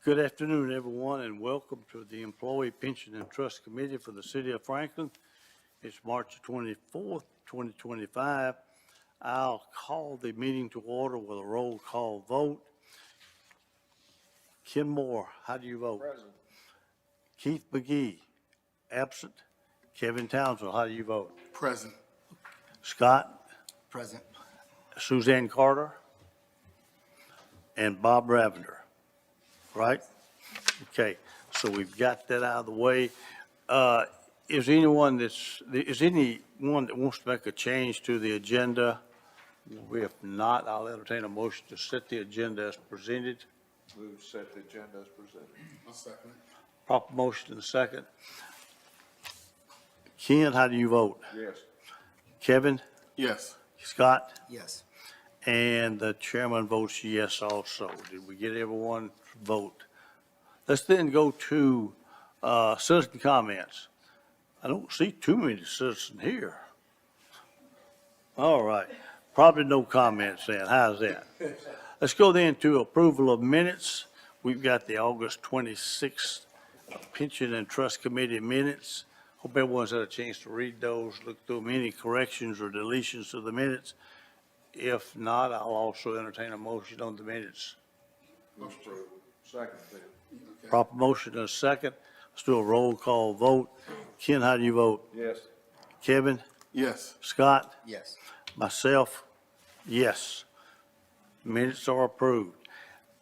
Good afternoon, everyone, and welcome to the Employee Pension and Trust Committee for the City of Franklin. It's March 24th, 2025. I'll call the meeting to order with a roll call vote. Ken Moore, how do you vote? Present. Keith McGee, absent. Kevin Townsend, how do you vote? Present. Scott, Present. Suzanne Carter, and Bob Ravender, right? Okay, so we've got that out of the way. Is anyone that wants to make a change to the agenda? If not, I'll entertain a motion to set the agenda as presented. Move to set the agenda as presented. I'll second. Proper motion in a second. Ken, how do you vote? Yes. Kevin? Yes. Scott? Yes. And the chairman votes yes also. Did we get everyone's vote? Let's then go to citizen comments. I don't see too many citizens here. All right, probably no comments then. How's that? Let's go then to approval of minutes. We've got the August 26th Pension and Trust Committee minutes. Hope everyone's had a chance to read those, look through them. Any corrections or deletions to the minutes? If not, I'll also entertain a motion on the minutes. Motion approved. Second, then. Proper motion and a second. Let's do a roll call vote. Ken, how do you vote? Yes. Kevin? Yes. Scott? Yes. Myself? Yes. Minutes are approved.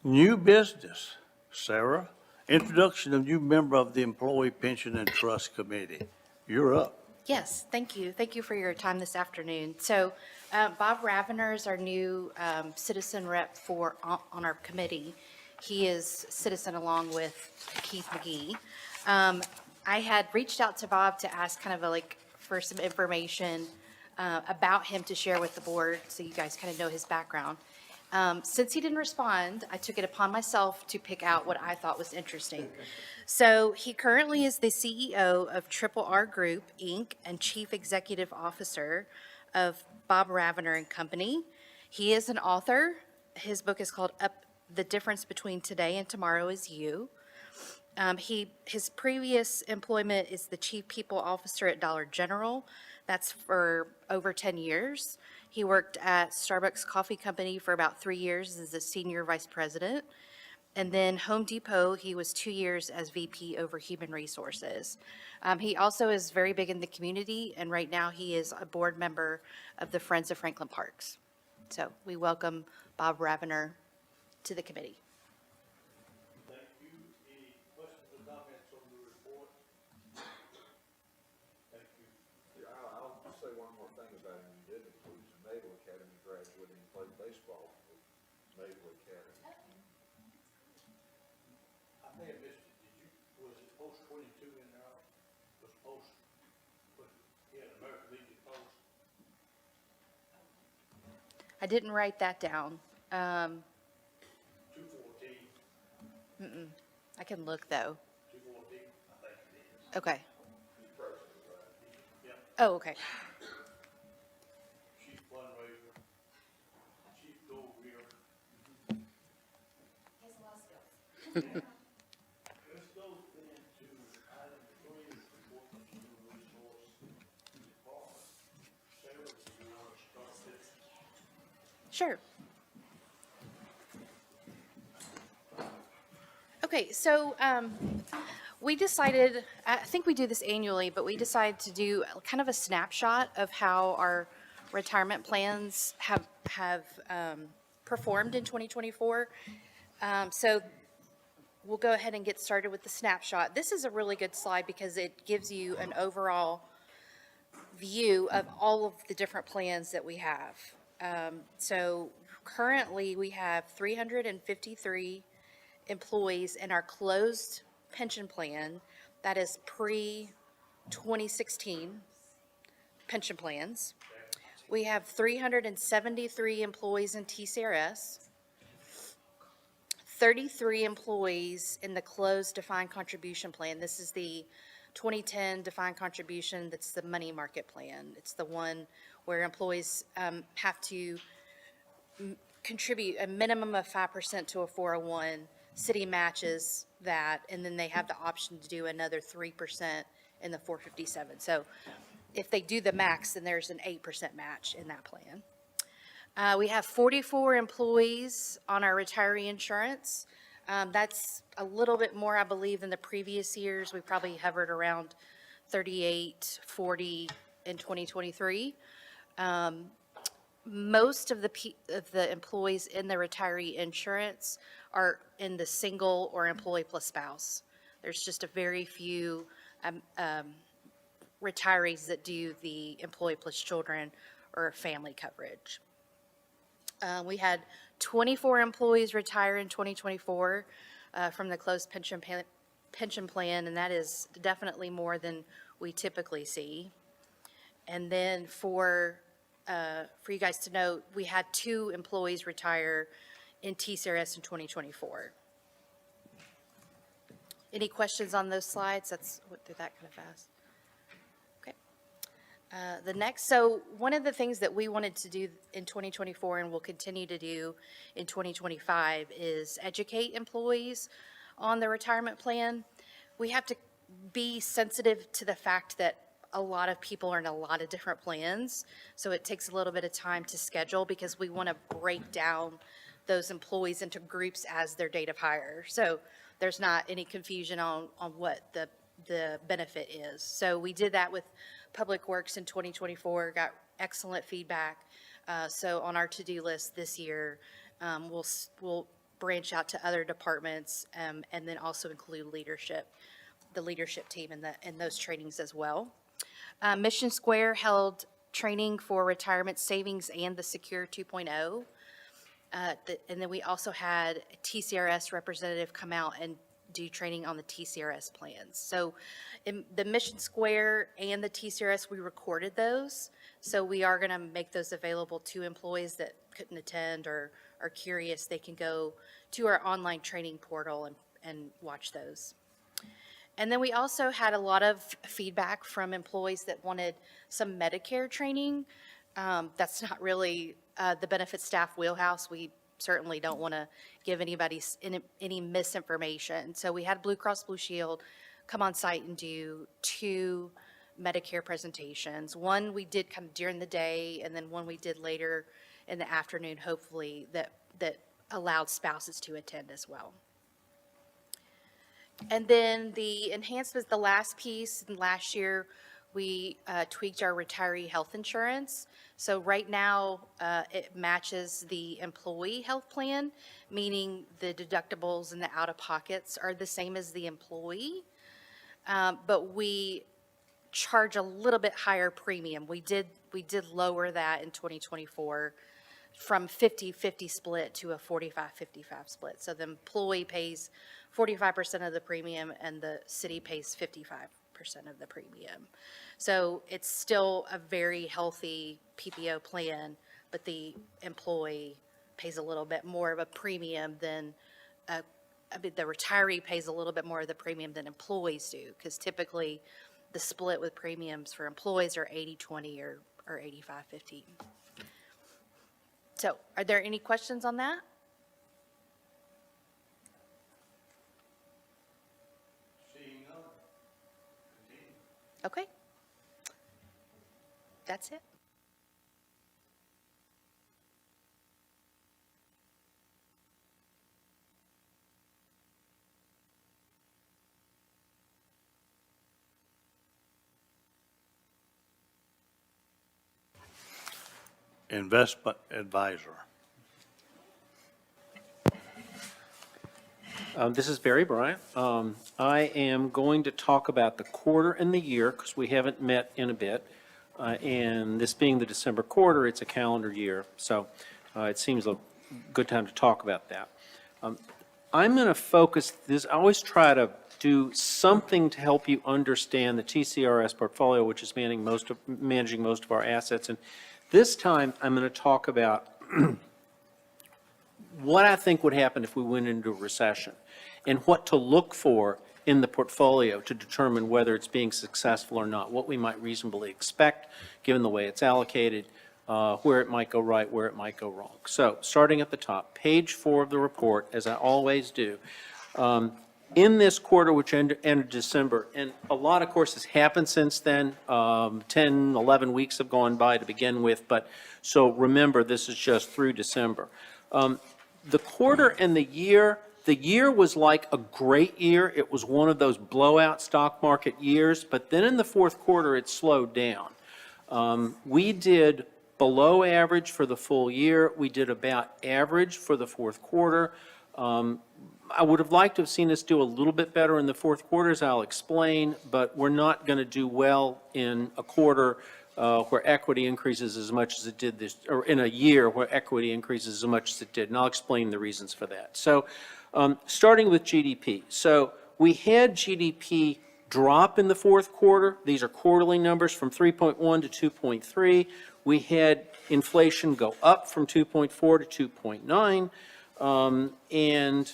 New business. Sarah? Introduction of new member of the Employee Pension and Trust Committee. You're up. Yes, thank you. Thank you for your time this afternoon. So Bob Ravener is our new citizen rep on our committee. He is citizen along with Keith McGee. I had reached out to Bob to ask kind of for some information about him to share with the board so you guys kind of know his background. Since he didn't respond, I took it upon myself to pick out what I thought was interesting. So he currently is the CEO of Triple R Group, Inc., and Chief Executive Officer of Bob Ravener and Company. He is an author. His book is called The Difference Between Today and Tomorrow Is You. His previous employment is the Chief People Officer at Dollar General. That's for over 10 years. He worked at Starbucks Coffee Company for about 3 years as a Senior Vice President. And then Home Depot, he was 2 years as VP over Human Resources. He also is very big in the community, and right now he is a board member of the Friends of Franklin Parks. So we welcome Bob Ravener to the committee. Thank you. Any questions or comments on the report? Thank you. Yeah, I'll just say one more thing about him. He did include some Naval Academy graduate and played baseball with Naval Academy. I may have missed it. Was it post 22 in there? Was post, yeah, American Legion post? I didn't write that down. 214, I can look, though. 214, I think it is. Okay. He's president, right? Yeah, Oh, okay. chief fundraiser, chief goal reader. Let's go then to item 3, report from human resource department. Sarah, do you want to start this? Sure. Okay, so we decided, I think we do this annually, but we decided to do kind of a snapshot of how our retirement plans have performed in 2024. So we'll go ahead and get started with the snapshot. This is a really good slide because it gives you an overall view of all of the different plans that we have. So currently, we have 353 employees in our closed pension plan that is pre-2016 pension plans. We have 373 employees in TCRS, 33 employees in the closed defined contribution plan. This is the 2010 defined contribution. That's the money market plan. It's the one where employees have to contribute a minimum of 5% to a 401 city matches that, and then they have the option to do another 3% in the 457. So if they do the max, then there's an 8% match in that plan. We have 44 employees on our retiree insurance. That's a little bit more, I believe, than the previous years. We probably hovered around 38, 40 in 2023. Most of the employees in the retiree insurance are in the single or employee plus spouse. There's just a very few retirees that do the employee plus children or family coverage. We had 24 employees retire in 2024 from the closed pension plan, and that is definitely more than we typically see. And then for you guys to know, we had 2 employees retire in TCRS in 2024. Any questions on those slides? That's went through that kind of fast. Okay. The next, so one of the things that we wanted to do in 2024 and will continue to do in 2025 is educate employees on the retirement plan. We have to be sensitive to the fact that a lot of people are in a lot of different plans, so it takes a little bit of time to schedule because we want to break down those employees into groups as their date of hire. So there's not any confusion on what the benefit is. So we did that with Public Works in 2024, got excellent feedback. So on our to-do list this year, we'll branch out to other departments and then also include the leadership team in those trainings as well. Mission Square held training for retirement savings and the Secure 2.0. And then we also had a TCRS representative come out and do training on the TCRS plans. So in the Mission Square and the TCRS, we recorded those. So we are going to make those available to employees that couldn't attend or are curious. They can go to our online training portal and watch those. And then we also had a lot of feedback from employees that wanted some Medicare training. That's not really the benefits staff wheelhouse. We certainly don't want to give anybody any misinformation. So we had Blue Cross Blue Shield come on site and do 2 Medicare presentations. One we did kind of during the day, and then one we did later in the afternoon, hopefully, that allowed spouses to attend as well. And then the enhancements, the last piece, last year, we tweaked our retiree health insurance. So right now, it matches the employee health plan, meaning the deductibles and the out-of-pockets are the same as the employee, but we charge a little bit higher premium. We did lower that in 2024 from 50-50 split to a 45-55 split. So the employee pays 45% of the premium and the city pays 55% of the premium. So it's still a very healthy PPO plan, but the employee pays a little bit more of a premium than, the retiree pays a little bit more of the premium than employees do, because typically the split with premiums for employees are 80-20 or 85-15. So are there any questions on that? Seeing none. Continue. Okay. That's it. Investment advisor. This is Barry Bryant. I am going to talk about the quarter and the year because we haven't met in a bit. And this being the December quarter, it's a calendar year. So it seems a good time to talk about that. I'm going to focus this. I always try to do something to help you understand the TCRS portfolio, which is managing most of our assets. And this time, I'm going to talk about what I think would happen if we went into a recession and what to look for in the portfolio to determine whether it's being successful or not, what we might reasonably expect given the way it's allocated, where it might go right, where it might go wrong. So, starting at the top, page 4 of the report, as I always do. In this quarter, which ended December, and a lot, of course, has happened since then. 10, 11 weeks have gone by to begin with, but, so remember, this is just through December. The quarter and the year was like a great year. It was one of those blowout stock market years, but then in the fourth quarter, it slowed down. We did below average for the full year. We did about average for the fourth quarter. I would have liked to have seen us do a little bit better in the fourth quarter, as I'll explain, but we're not going to do well in a quarter where equity increases as much as it did this, or in a year where equity increases as much as it did, and I'll explain the reasons for that. So, starting with GDP. So, we had GDP drop in the fourth quarter. These are quarterly numbers from 3.1 to 2.3. We had inflation go up from 2.4 to 2.9, and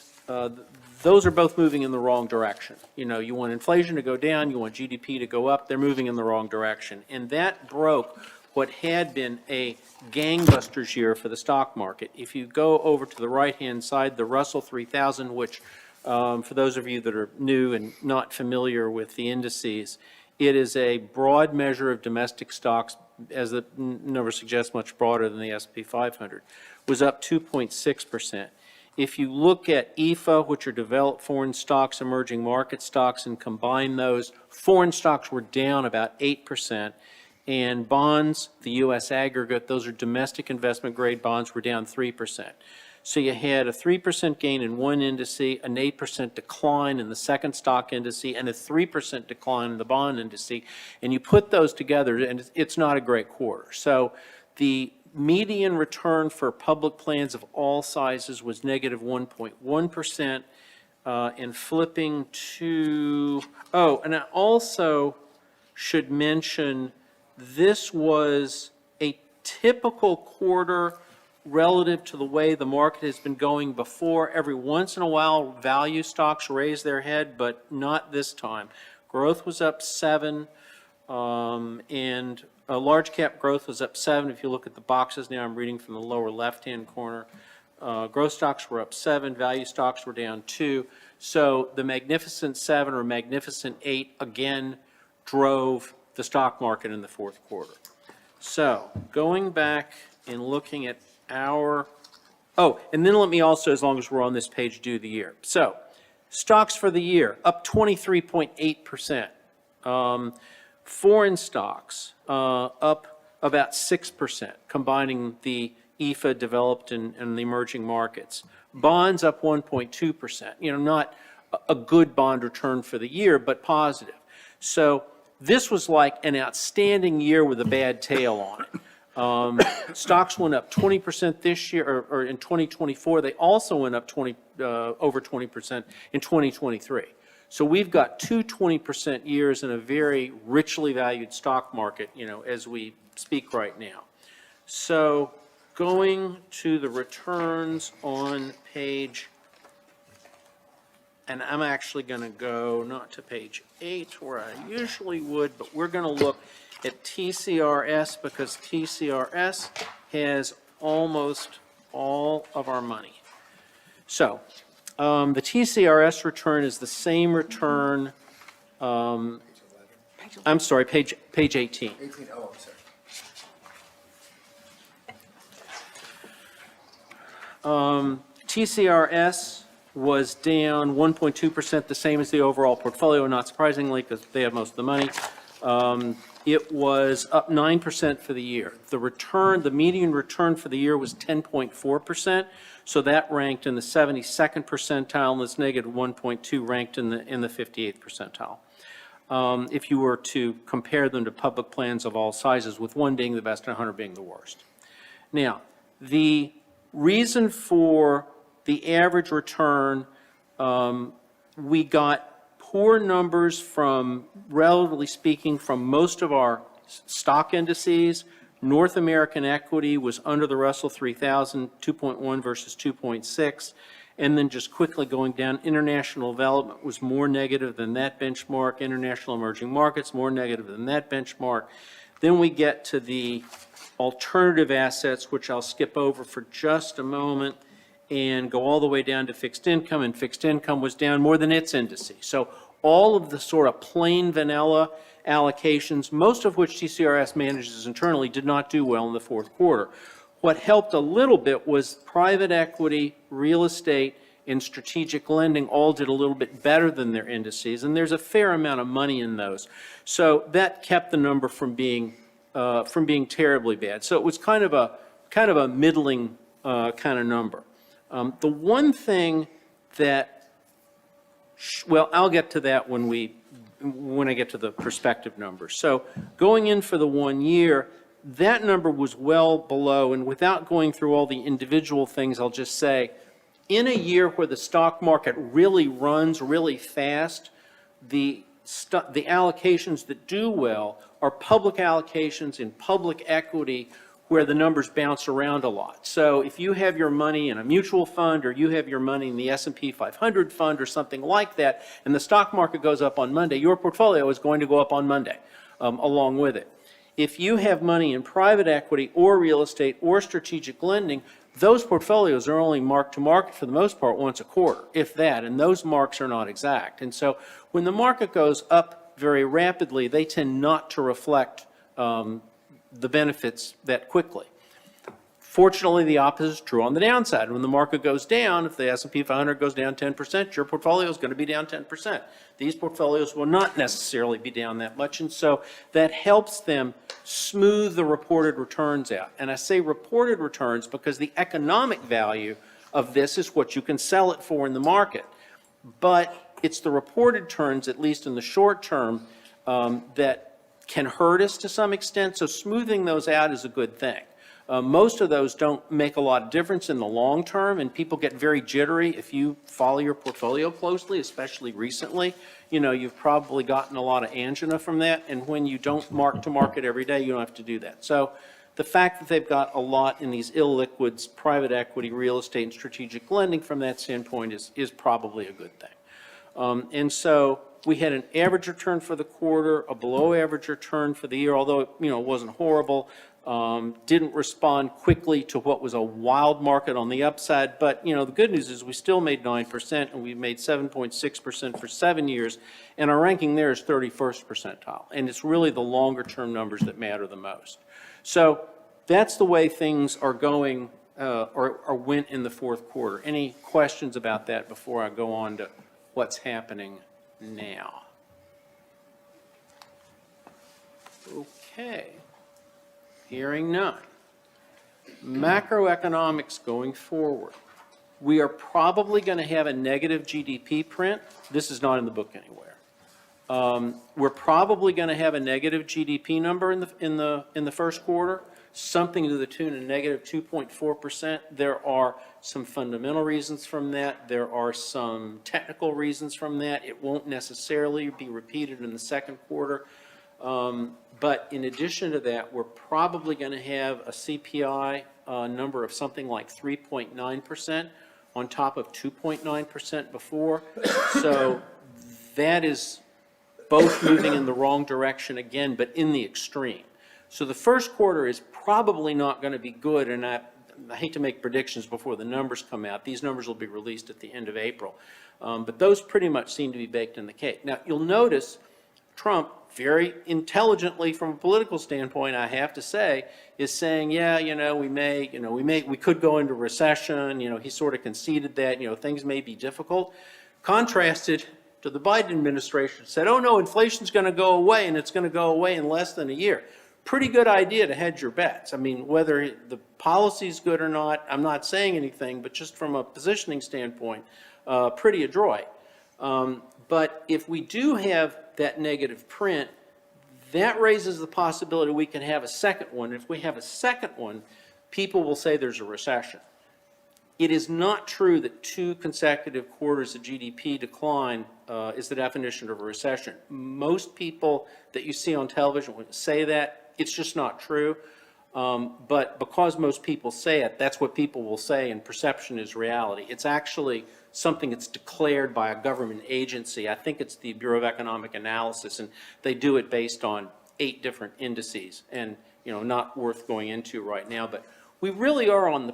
those are both moving in the wrong direction. You know, you want inflation to go down, you want GDP to go up, they're moving in the wrong direction. And that broke what had been a gangbusters year for the stock market. If you go over to the right-hand side, the Russell 3000, which for those of you that are new and not familiar with the indices, it is a broad measure of domestic stocks, as the number suggests, much broader than the S&P 500, was up 2.6%. If you look at EFA, which are developed foreign stocks, emerging market stocks, and combine those, foreign stocks were down about 8%, and bonds, the U.S. aggregate, those are domestic investment grade bonds, were down 3%. So you had a 3% gain in one indice, an 8% decline in the second stock indice, and a 3% decline in the bond indice, and you put those together, and it's not a great quarter. So the median return for public plans of all sizes was negative 1.1%. And flipping to, and I also should mention this was a typical quarter relative to the way the market has been going before. Every once in a while, value stocks raise their head, but not this time. Growth was up 7, and large cap growth was up 7. If you look at the boxes now, I'm reading from the lower left-hand corner. Growth stocks were up 7, value stocks were down 2. So the Magnificent 7 or Magnificent 8 again drove the stock market in the fourth quarter. So going back and looking at our, and then let me also, as long as we're on this page, do the year. So stocks for the year, up 23.8%. Foreign stocks up about 6%, combining the EFA developed and the emerging markets. Bonds up 1.2%. You know, not a good bond return for the year, but positive. So this was like an outstanding year with a bad tail on it. Stocks went up 20% this year, or in 2024. They also went up over 20% in 2023. So we've got two 20% years in a very richly valued stock market, you know, as we speak right now. So going to the returns on page, and I'm actually going to go not to page 8 where I usually would, but we're going to look at TCRS because TCRS has almost all of our money. So the TCRS return is the same return, I'm sorry, page 18. 18, oh, I'm sorry. TCRS was down 1.2%, the same as the overall portfolio, not surprisingly, because they have most of the money. It was up 9% for the year. The return, the median return for the year was 10.4%, so that ranked in the 72nd percentile, and this negative 1.2 ranked in the 58th percentile. If you were to compare them to public plans of all sizes, with one being the best and 100 being the worst. Now, the reason for the average return, we got poor numbers from, relatively speaking, from most of our stock indices. North American equity was under the Russell 3000, 2.1 versus 2.6. And then just quickly going down, international development was more negative than that benchmark. International emerging markets, more negative than that benchmark. Then we get to the alternative assets, which I'll skip over for just a moment, and go all the way down to fixed income, and fixed income was down more than its indices. So all of the sort of plain vanilla allocations, most of which TCRS manages internally, did not do well in the fourth quarter. What helped a little bit was private equity, real estate, and strategic lending all did a little bit better than their indices, and there's a fair amount of money in those. So that kept the number from being terribly bad. So it was kind of a middling kind of number. The one thing that, well, I'll get to that when I get to the prospective numbers. So going in for the 1 year, that number was well below, and without going through all the individual things, I'll just say, in a year where the stock market really runs really fast, the allocations that do well are public allocations in public equity where the numbers bounce around a lot. So if you have your money in a mutual fund, or you have your money in the S&P 500 fund or something like that, and the stock market goes up on Monday, your portfolio is going to go up on Monday along with it. If you have money in private equity or real estate or strategic lending, those portfolios are only marked to market for the most part once a quarter, if that, and those marks are not exact. And so when the market goes up very rapidly, they tend not to reflect the benefits that quickly. Fortunately, the opposite is true on the downside. When the market goes down, if the S&P 500 goes down 10%, your portfolio is going to be down 10%. These portfolios will not necessarily be down that much, and so that helps them smooth the reported returns out. And I say reported returns because the economic value of this is what you can sell it for in the market. But it's the reported returns, at least in the short term, that can hurt us to some extent, so smoothing those out is a good thing. Most of those don't make a lot of difference in the long term, and people get very jittery if you follow your portfolio closely, especially recently. You know, you've probably gotten a lot of angina from that, and when you don't mark to market every day, you don't have to do that. So the fact that they've got a lot in these illiquids, private equity, real estate, and strategic lending from that standpoint is probably a good thing. And so we had an average return for the quarter, a below average return for the year, although it wasn't horrible. Didn't respond quickly to what was a wild market on the upside, but the good news is we still made 9%, and we made 7.6% for 7 years, and our ranking there is 31st percentile, and it's really the longer term numbers that matter the most. So that's the way things are going or went in the fourth quarter. Any questions about that before I go on to what's happening now? Okay. Hearing none. Macroeconomics going forward. We are probably going to have a negative GDP print. This is not in the book anywhere. We're probably going to have a negative GDP number in the first quarter, something to the tune of negative 2.4%. There are some fundamental reasons from that. There are some technical reasons from that. It won't necessarily be repeated in the second quarter. But in addition to that, we're probably going to have a CPI number of something like 3.9% on top of 2.9% before. So that is both moving in the wrong direction again, but in the extreme. So the first quarter is probably not going to be good, and I hate to make predictions before the numbers come out. These numbers will be released at the end of April. But those pretty much seem to be baked in the cake. Now, you'll notice Trump, very intelligently from a political standpoint, I have to say, is saying, yeah, we could go into recession. He sort of conceded that, things may be difficult. Contrasted to the Biden administration, said, oh no, inflation's going to go away, and it's going to go away in less than a year. Pretty good idea to hedge your bets. I mean, whether the policy's good or not, I'm not saying anything, but just from a positioning standpoint, pretty adroit. But if we do have that negative print, that raises the possibility we can have a second one. If we have a second one, people will say there's a recession. It is not true that 2 consecutive quarters of GDP decline is the definition of a recession. Most people that you see on television would say that. It's just not true. But because most people say it, that's what people will say, and perception is reality. It's actually something that's declared by a government agency. I think it's the Bureau of Economic Analysis, and they do it based on 8 different indices. And not worth going into right now. But we really are on the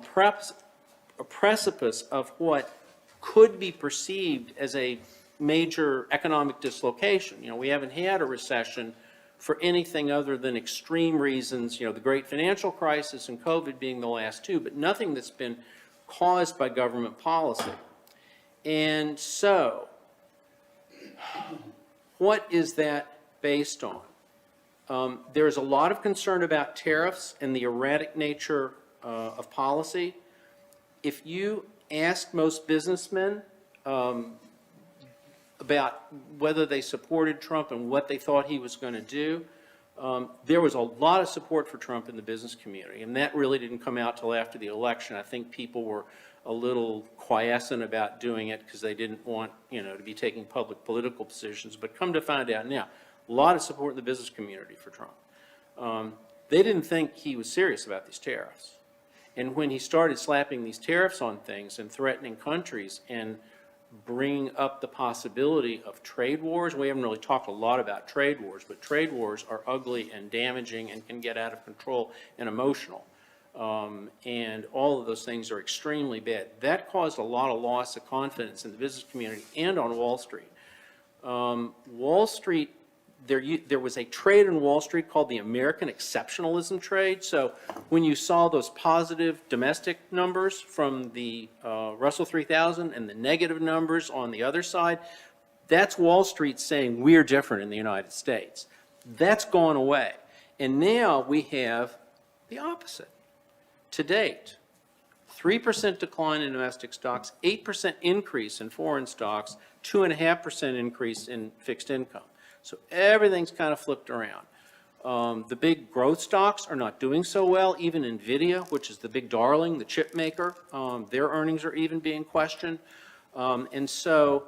precipice of what could be perceived as a major economic dislocation. We haven't had a recession for anything other than extreme reasons, the great financial crisis and COVID being the last two, but nothing that's been caused by government policy. And so, what is that based on? There's a lot of concern about tariffs and the erratic nature of policy. If you asked most businessmen about whether they supported Trump and what they thought he was going to do, there was a lot of support for Trump in the business community, and that really didn't come out till after the election. I think people were a little quiescent about doing it because they didn't want, to be taking public political positions, but come to find out now, a lot of support in the business community for Trump. They didn't think he was serious about these tariffs. And when he started slapping these tariffs on things and threatening countries and bringing up the possibility of trade wars, we haven't really talked a lot about trade wars, but trade wars are ugly and damaging and can get out of control and emotional. And all of those things are extremely bad. That caused a lot of loss of confidence in the business community and on Wall Street. Wall Street, there was a trade in Wall Street called the American exceptionalism trade. So when you saw those positive domestic numbers from the Russell 3000 and the negative numbers on the other side, that's Wall Street saying we're different in the United States. That's gone away. And now we have the opposite. To date, 3% decline in domestic stocks, 8% increase in foreign stocks, 2.5% increase in fixed income. So everything's kind of flipped around. The big growth stocks are not doing so well. Even NVIDIA, which is the big darling, the chip maker, their earnings are even being questioned. And so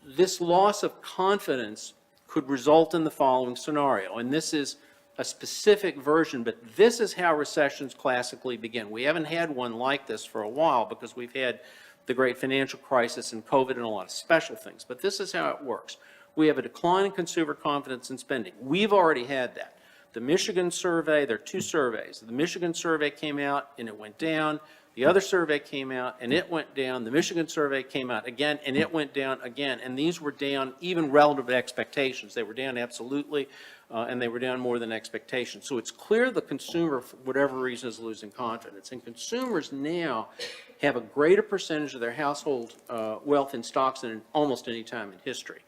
this loss of confidence could result in the following scenario. And this is a specific version, but this is how recessions classically begin. We haven't had one like this for a while because we've had the great financial crisis and COVID and a lot of special things. But this is how it works. We have a decline in consumer confidence and spending. We've already had that. The Michigan survey, there are two surveys. The Michigan survey came out and it went down. The other survey came out and it went down. The Michigan survey came out again and it went down again. And these were down even relative to expectations. They were down absolutely, and they were down more than expectations. So it's clear the consumer, for whatever reason, is losing confidence. And consumers now have a greater percentage of their household wealth in stocks than in almost any time in history.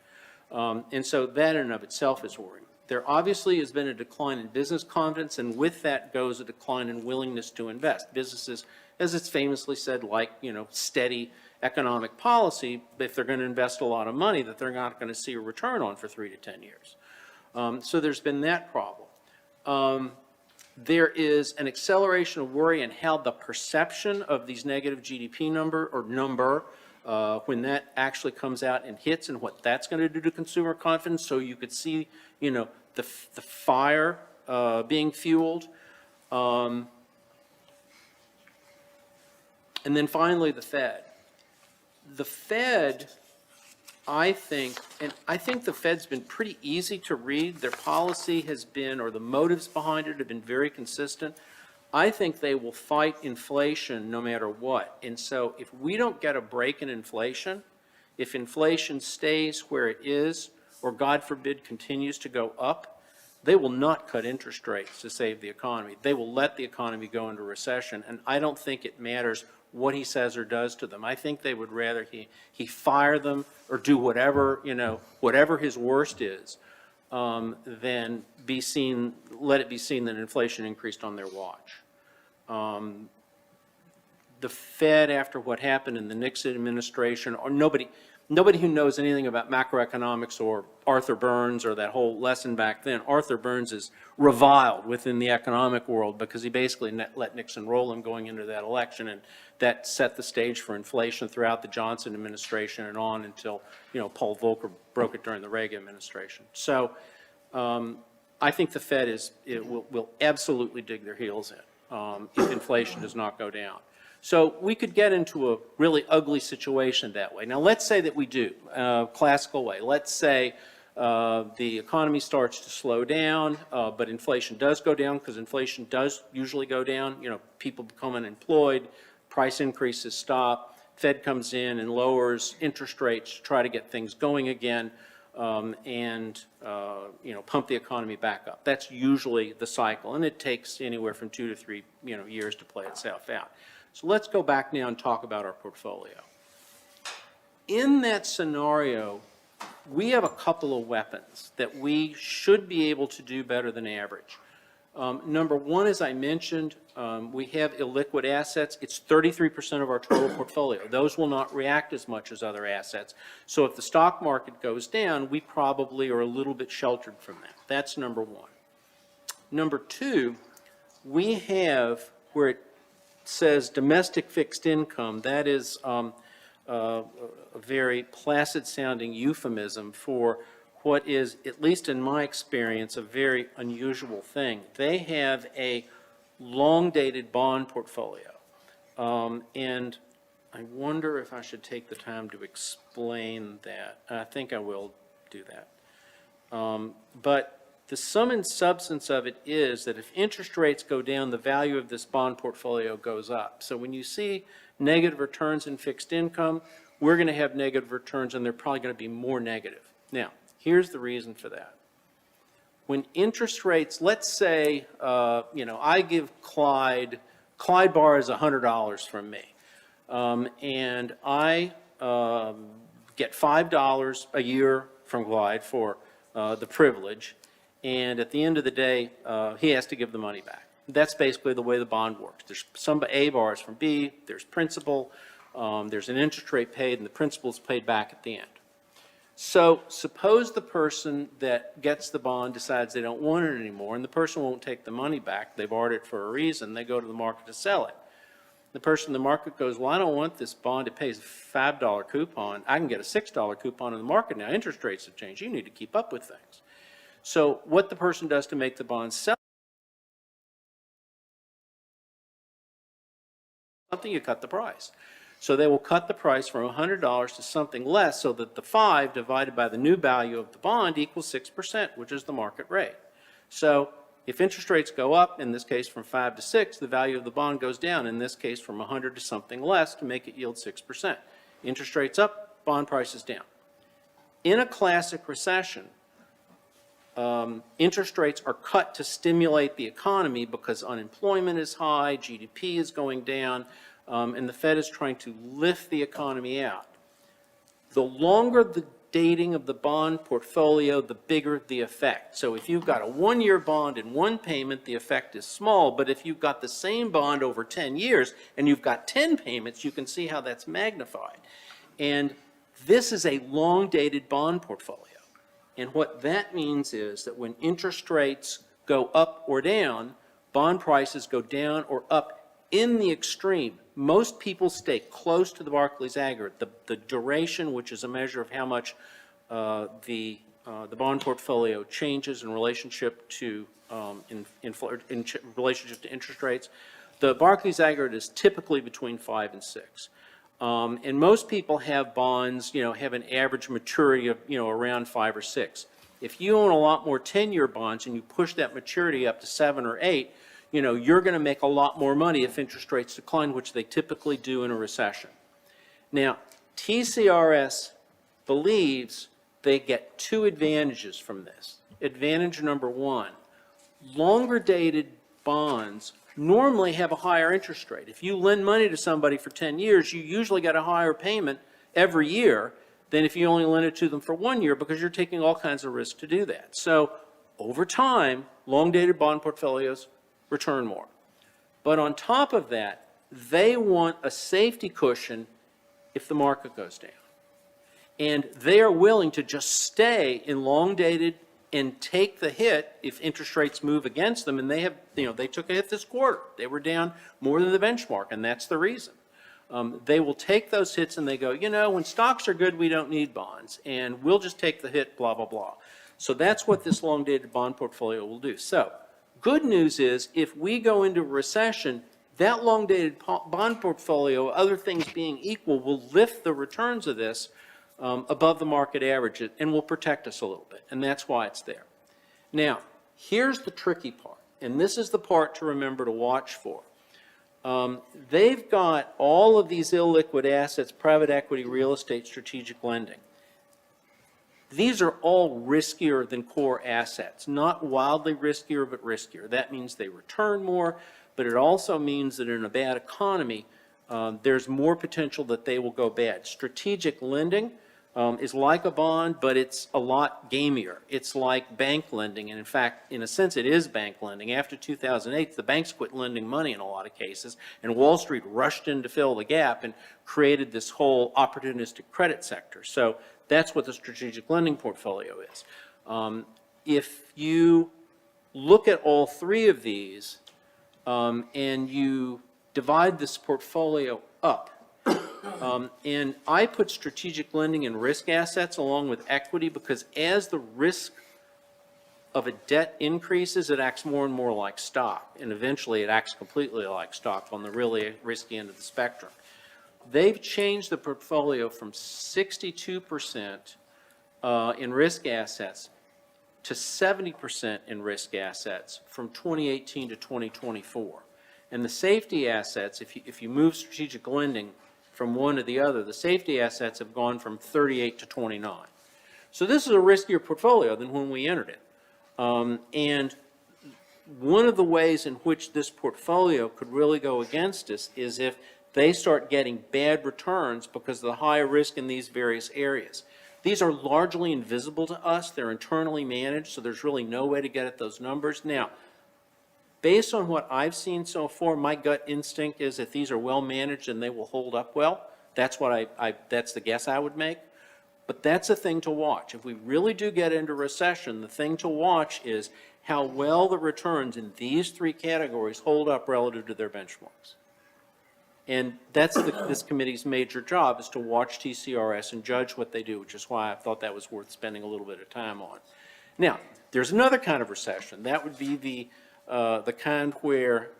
And so that in and of itself is worrying. There obviously has been a decline in business confidence, and with that goes a decline in willingness to invest. Businesses, as it's famously said, like, steady economic policy, if they're going to invest a lot of money that they're not going to see a return on for 3 to 10 years. So there's been that problem. There is an acceleration of worry in how the perception of these negative GDP number, when that actually comes out and hits, and what that's going to do to consumer confidence. So you could see, the fire being fueled. And then finally, the Fed. The Fed, I think the Fed's been pretty easy to read. Their policy has been, or the motives behind it have been very consistent. I think they will fight inflation no matter what. And so if we don't get a break in inflation, if inflation stays where it is, or God forbid continues to go up, they will not cut interest rates to save the economy. They will let the economy go into recession, and I don't think it matters what he says or does to them. I think they would rather he fire them or do whatever, whatever his worst is, than let it be seen that inflation increased on their watch. The Fed, after what happened in the Nixon administration, or nobody who knows anything about macroeconomics or Arthur Burns or that whole lesson back then, Arthur Burns is reviled within the economic world because he basically let Nixon roll him going into that election, and that set the stage for inflation throughout the Johnson administration and on until, Paul Volcker broke it during the Reagan administration. So I think the Fed will absolutely dig their heels in if inflation does not go down. So we could get into a really ugly situation that way. Now, let's say that we do, classical way. Let's say the economy starts to slow down, but inflation does go down because inflation does usually go down. People become unemployed, price increases stop, Fed comes in and lowers interest rates to try to get things going again, and pump the economy back up. That's usually the cycle, and it takes anywhere from 2 to 3 years to play itself out. So let's go back now and talk about our portfolio. In that scenario, we have a couple of weapons that we should be able to do better than average. Number one, as I mentioned, we have illiquid assets. It's 33% of our total portfolio. Those will not react as much as other assets. So if the stock market goes down, we probably are a little bit sheltered from that. That's number one. Number two, we have where it says domestic fixed income. That is a very placid-sounding euphemism for what is, at least in my experience, a very unusual thing. They have a long-dated bond portfolio, and I wonder if I should take the time to explain that. I think I will do that. But the sum and substance of it is that if interest rates go down, the value of this bond portfolio goes up. So when you see negative returns in fixed income, we're going to have negative returns, and they're probably going to be more negative. Now, here's the reason for that. When interest rates, let's say, I give Clyde borrows $100 from me, and I get $5 a year from Clyde for the privilege, and at the end of the day, he has to give the money back. That's basically the way the bond works. There's some A borrows from B, there's principal, there's an interest rate paid, and the principal is paid back at the end. So suppose the person that gets the bond decides they don't want it anymore, and the person won't take the money back. They borrowed it for a reason. They go to the market to sell it. The person in the market goes, well, I don't want this bond. It pays a $5 coupon. I can get a $6 coupon in the market now. Interest rates have changed. You need to keep up with things. So what the person does to make the bond sell something, you cut the price. So they will cut the price from $100 to something less so that the 5 divided by the new value of the bond equals 6%, which is the market rate. So if interest rates go up, in this case from 5 to 6, the value of the bond goes down, in this case from 100 to something less to make it yield 6%. Interest rates up, bond prices down. In a classic recession, interest rates are cut to stimulate the economy because unemployment is high, GDP is going down, and the Fed is trying to lift the economy out. The longer the dating of the bond portfolio, the bigger the effect. So if you've got a 1-year bond and one payment, the effect is small, but if you've got the same bond over 10 years and you've got 10 payments, you can see how that's magnified. And this is a long-dated bond portfolio. And what that means is that when interest rates go up or down, bond prices go down or up in the extreme. Most people stay close to the Barclays aggregate, the duration, which is a measure of how much the bond portfolio changes in relationship to relationship to interest rates. The Barclays aggregate is typically between 5 and 6. And most people have bonds, have an average maturity of, around 5 or 6. If you own a lot more 10-year bonds and you push that maturity up to 7 or 8, you're going to make a lot more money if interest rates decline, which they typically do in a recession. Now, TCRS believes they get 2 advantages from this. Advantage number 1, longer dated bonds normally have a higher interest rate. If you lend money to somebody for 10 years, you usually get a higher payment every year than if you only lend it to them for 1 year because you're taking all kinds of risks to do that. So over time, long-dated bond portfolios return more. But on top of that, they want a safety cushion if the market goes down. And they are willing to just stay in long-dated and take the hit if interest rates move against them. And they have, they took a hit this quarter. They were down more than the benchmark, and that's the reason. They will take those hits and they go, when stocks are good, we don't need bonds, and we'll just take the hit, blah, blah, blah. So that's what this long-dated bond portfolio will do. So good news is if we go into a recession, that long-dated bond portfolio, other things being equal, will lift the returns of this above the market average and will protect us a little bit, and that's why it's there. Now, here's the tricky part, and this is the part to remember to watch for. They've got all of these illiquid assets, private equity, real estate, strategic lending. These are all riskier than core assets, not wildly riskier, but riskier. That means they return more, but it also means that in a bad economy, there's more potential that they will go bad. Strategic lending is like a bond, but it's a lot gamier. It's like bank lending, and in fact, in a sense, it is bank lending. After 2008, the banks quit lending money in a lot of cases, and Wall Street rushed in to fill the gap and created this whole opportunistic credit sector. So that's what the strategic lending portfolio is. If you look at all three of these and you divide this portfolio up, and I put strategic lending and risk assets along with equity because as the risk of a debt increases, it acts more and more like stock, and eventually it acts completely like stock on the really risky end of the spectrum. They've changed the portfolio from 62% in risk assets to 70% in risk assets from 2018 to 2024. And the safety assets, if you move strategic lending from one to the other, the safety assets have gone from 38 to 29. So this is a riskier portfolio than when we entered it. And one of the ways in which this portfolio could really go against us is if they start getting bad returns because of the higher risk in these various areas. These are largely invisible to us. They're internally managed, so there's really no way to get at those numbers. Now, based on what I've seen so far, my gut instinct is that these are well managed and they will hold up well. That's what that's the guess I would make. But that's a thing to watch. If we really do get into recession, the thing to watch is how well the returns in these three categories hold up relative to their benchmarks. And that's this committee's major job, is to watch TCRS and judge what they do, which is why I thought that was worth spending a little bit of time on. Now, there's another kind of recession. That would be the kind where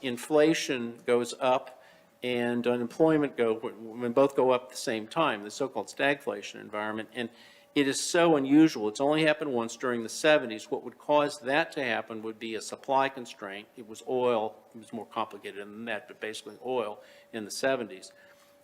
inflation goes up and unemployment when both go up at the same time, the so-called stagflation environment. And it is so unusual. It's only happened once during the 70s. What would cause that to happen would be a supply constraint. It was oil. It was more complicated than that, but basically oil in the 70s.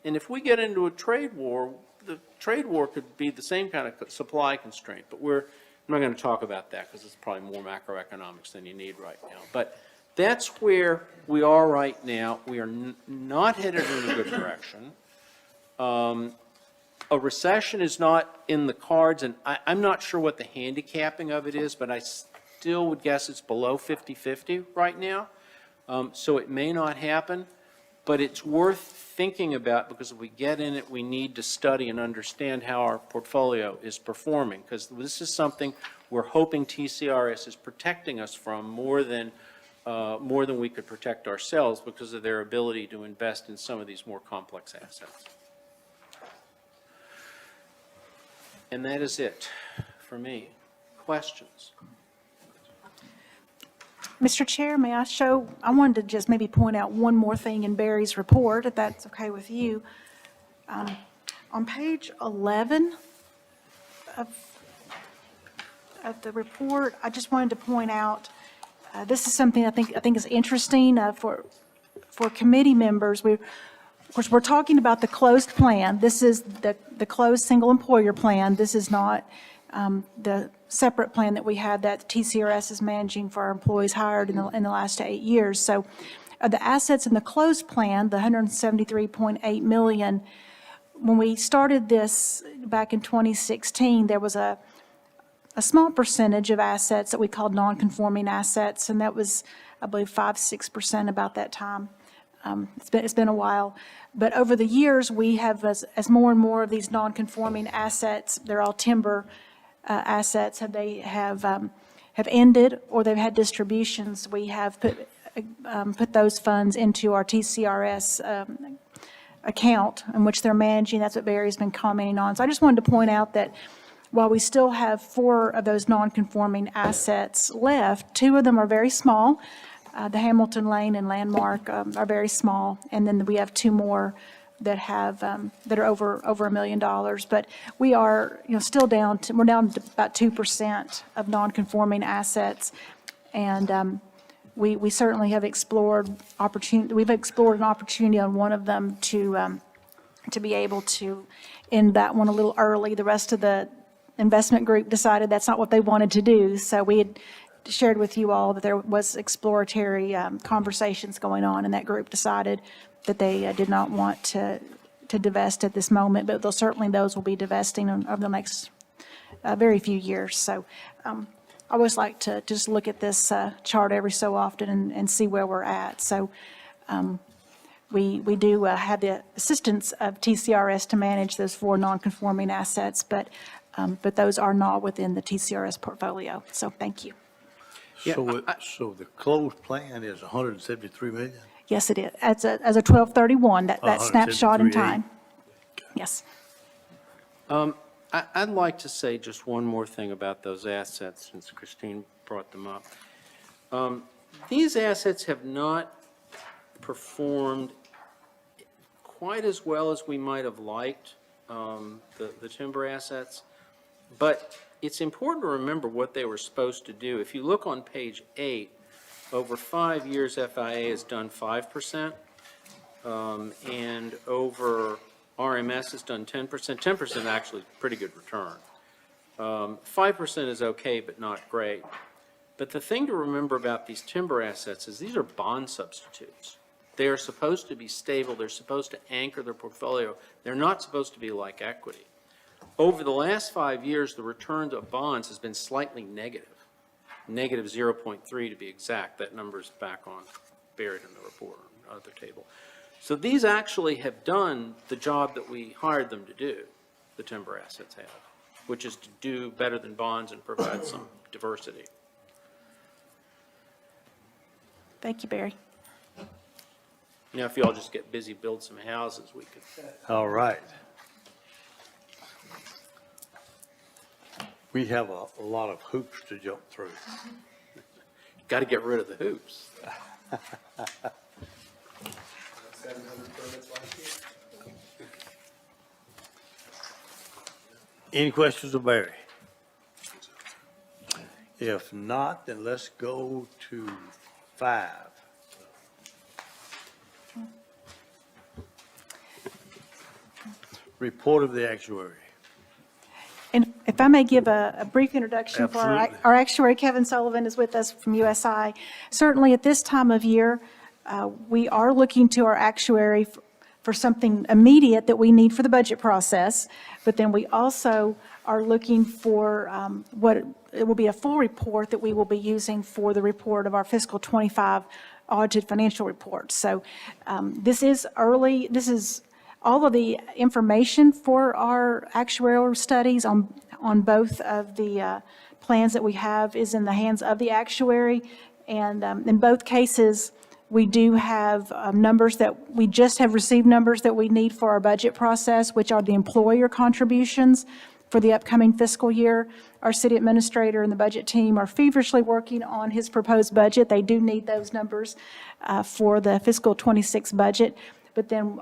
And if we get into a trade war, the trade war could be the same kind of supply constraint. But I'm not going to talk about that because it's probably more macroeconomics than you need right now. But that's where we are right now. We are not headed in a good direction. A recession is not in the cards, and I'm not sure what the handicapping of it is, but I still would guess it's below 50-50 right now. So it may not happen, but it's worth thinking about because if we get in it, we need to study and understand how our portfolio is performing, because this is something we're hoping TCRS is protecting us from more than we could protect ourselves because of their ability to invest in some of these more complex assets. And that is it for me. Questions? Mr. Chair, I wanted to just maybe point out one more thing in Barry's report, if that's okay with you. On page 11 of the report, I just wanted to point out, this is something I think is interesting for committee members. Of course, we're talking about the closed plan. This is the closed single employer plan. This is not the separate plan that we have that TCRS is managing for our employees hired in the last 8 years. So the assets in the closed plan, the $173.8 million, when we started this back in 2016, there was a small percentage of assets that we called non-conforming assets, and that was, I believe, 5-6% about that time. It's been a while. But over the years, we have, as more and more of these non-conforming assets, they're all timber assets, have ended or they've had distributions, we have put those funds into our TCRS account in which they're managing. That's what Barry's been commenting on. So I just wanted to point out that while we still have 4 of those non-conforming assets left, 2 of them are very small. The Hamilton Lane and Landmark are very small, and then we have 2 more that have, that are over $1 million. But we are, still down to, we're down to about 2% of non-conforming assets. And we certainly have explored we've explored an opportunity on one of them to be able to end that one a little early. The rest of the investment group decided that's not what they wanted to do. So we had shared with you all that there was exploratory conversations going on, and that group decided that they did not want to divest at this moment, but those will be divesting over the next very few years. So I always like to just look at this chart every so often and see where we're at. So we do have the assistance of TCRS to manage those 4 non-conforming assets, but those are not within the TCRS portfolio. So thank you. Yeah, So the closed plan is 173 million? Yes, it is. As a 12/31, that snapshot in 173.8. time. Yes. I'd like to say just one more thing about those assets, since Christine brought them up. These assets have not performed quite as well as we might have liked, the timber assets, but it's important to remember what they were supposed to do. If you look on page 8, over 5 years, FIA has done 5%, and over RMS has done 10%. 10% actually pretty good return. 5% is okay, but not great. But the thing to remember about these timber assets is these are bond substitutes. They are supposed to be stable. They're supposed to anchor their portfolio. They're not supposed to be like equity. Over the last 5 years, the return of bonds has been slightly negative. Negative 0.3 to be exact. That number's back on, buried in the report, on the other table. So these actually have done the job that we hired them to do, the timber assets have, which is to do better than bonds and provide some diversity. Thank you, Barry. Now, if y'all just get busy, build some houses, we could. All right. We have a lot of hoops to jump through. Got to get rid of the hoops. 700 permits last year. Any questions of Barry? If not, then let's go to 5. Report of the actuary. And if I may give a brief introduction for Absolutely. our actuary, Kevin Sullivan is with us from USI. Certainly at this time of year, we are looking to our actuary for something immediate that we need for the budget process, but then we also are looking for it will be a full report that we will be using for the report of our fiscal 25 audited financial report. So this is early. This is all of the information for our actuarial studies on both of the plans that we have is in the hands of the actuary. And in both cases, we do have numbers that we just have received numbers that we need for our budget process, which are the employer contributions for the upcoming fiscal year. Our city administrator and the budget team are feverishly working on his proposed budget. They do need those numbers for the fiscal 26 budget. But then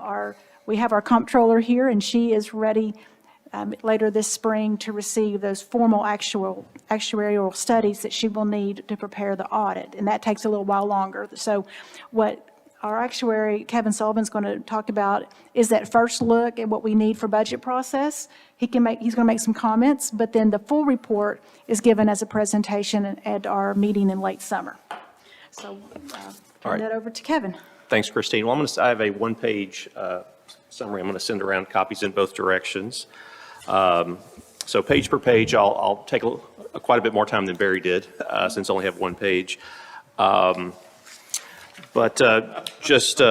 we have our comptroller here, and she is ready later this spring to receive those formal actuarial studies that she will need to prepare the audit, and that takes a little while longer. So what our actuary, Kevin Sullivan, is going to talk about is that first look at what we need for budget process. He's going to make some comments, but then the full report is given as a presentation at our meeting in late summer. So turn that over to Kevin. Thanks, Christine. Well, I have a one-page summary. I'm going to send around copies in both directions. So page per page, I'll take quite a bit more time than Barry did, since I only have one page. But just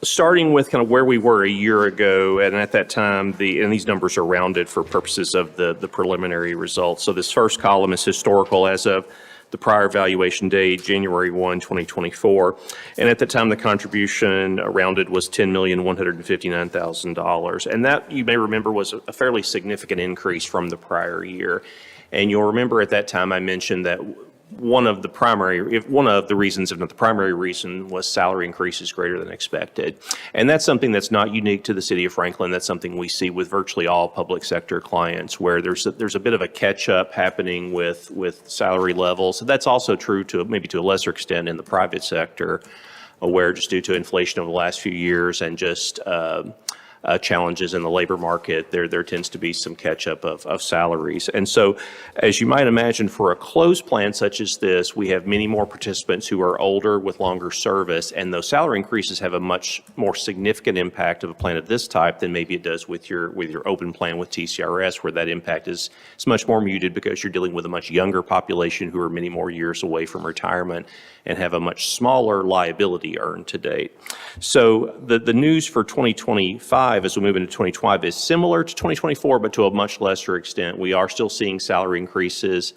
starting with kind of where we were a year ago, and at that time, and these numbers are rounded for purposes of the preliminary results. So this first column is historical as of the prior valuation date, January 1, 2024. And at the time, the contribution rounded was $10,159,000. And that, you may remember, was a fairly significant increase from the prior year. And you'll remember at that time I mentioned that one of the reasons, if not the primary reason, was salary increases greater than expected. And that's something that's not unique to the city of Franklin. That's something we see with virtually all public sector clients, where there's a bit of a catch-up happening with salary levels. That's also true to maybe to a lesser extent in the private sector, where just due to inflation over the last few years and just challenges in the labor market, there tends to be some catch-up of salaries. And so, as you might imagine, for a closed plan such as this, we have many more participants who are older with longer service, and those salary increases have a much more significant impact of a plan of this type than maybe it does with your open plan with TCRS, where that impact is much more muted because you're dealing with a much younger population who are many more years away from retirement and have a much smaller liability earned to date. So the news for 2025 as we move into 2025 is similar to 2024, but to a much lesser extent. We are still seeing salary increases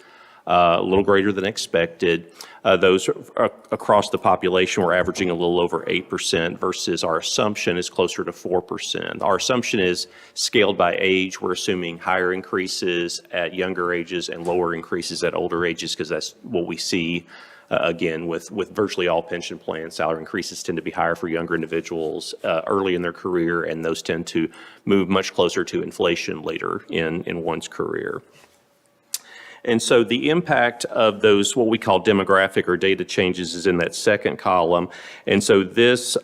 a little greater than expected. Those across the population were averaging a little over 8% versus our assumption is closer to 4%. Our assumption is scaled by age. We're assuming higher increases at younger ages and lower increases at older ages because that's what we see. Again, with virtually all pension plans, salary increases tend to be higher for younger individuals early in their career, and those tend to move much closer to inflation later in one's career. And so the impact of those, what we call demographic or data changes, is in that second column. And so this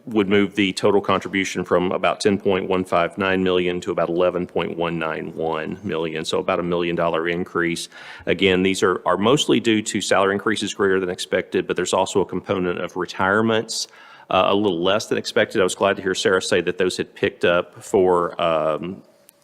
would move the total contribution from about $10.159 million to about $11.191 million, so about $1 million increase. Again, these are mostly due to salary increases greater than expected, but there's also a component of retirements a little less than expected. I was glad to hear Sarah say that those had picked up for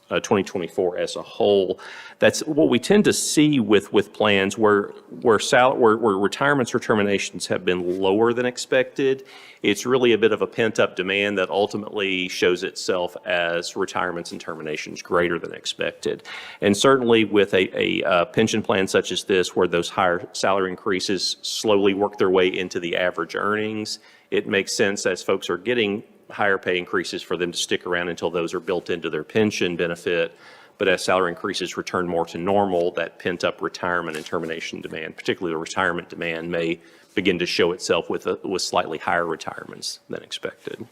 2024 as a whole. That's what we tend to see with plans where retirements or terminations have been lower than expected. It's really a bit of a pent-up demand that ultimately shows itself as retirements and terminations greater than expected. And certainly with a pension plan such as this, where those higher salary increases slowly work their way into the average earnings, it makes sense as folks are getting higher pay increases for them to stick around until those are built into their pension benefit. But as salary increases return more to normal, that pent-up retirement and termination demand, particularly the retirement demand, may begin to show itself with slightly higher retirements than expected.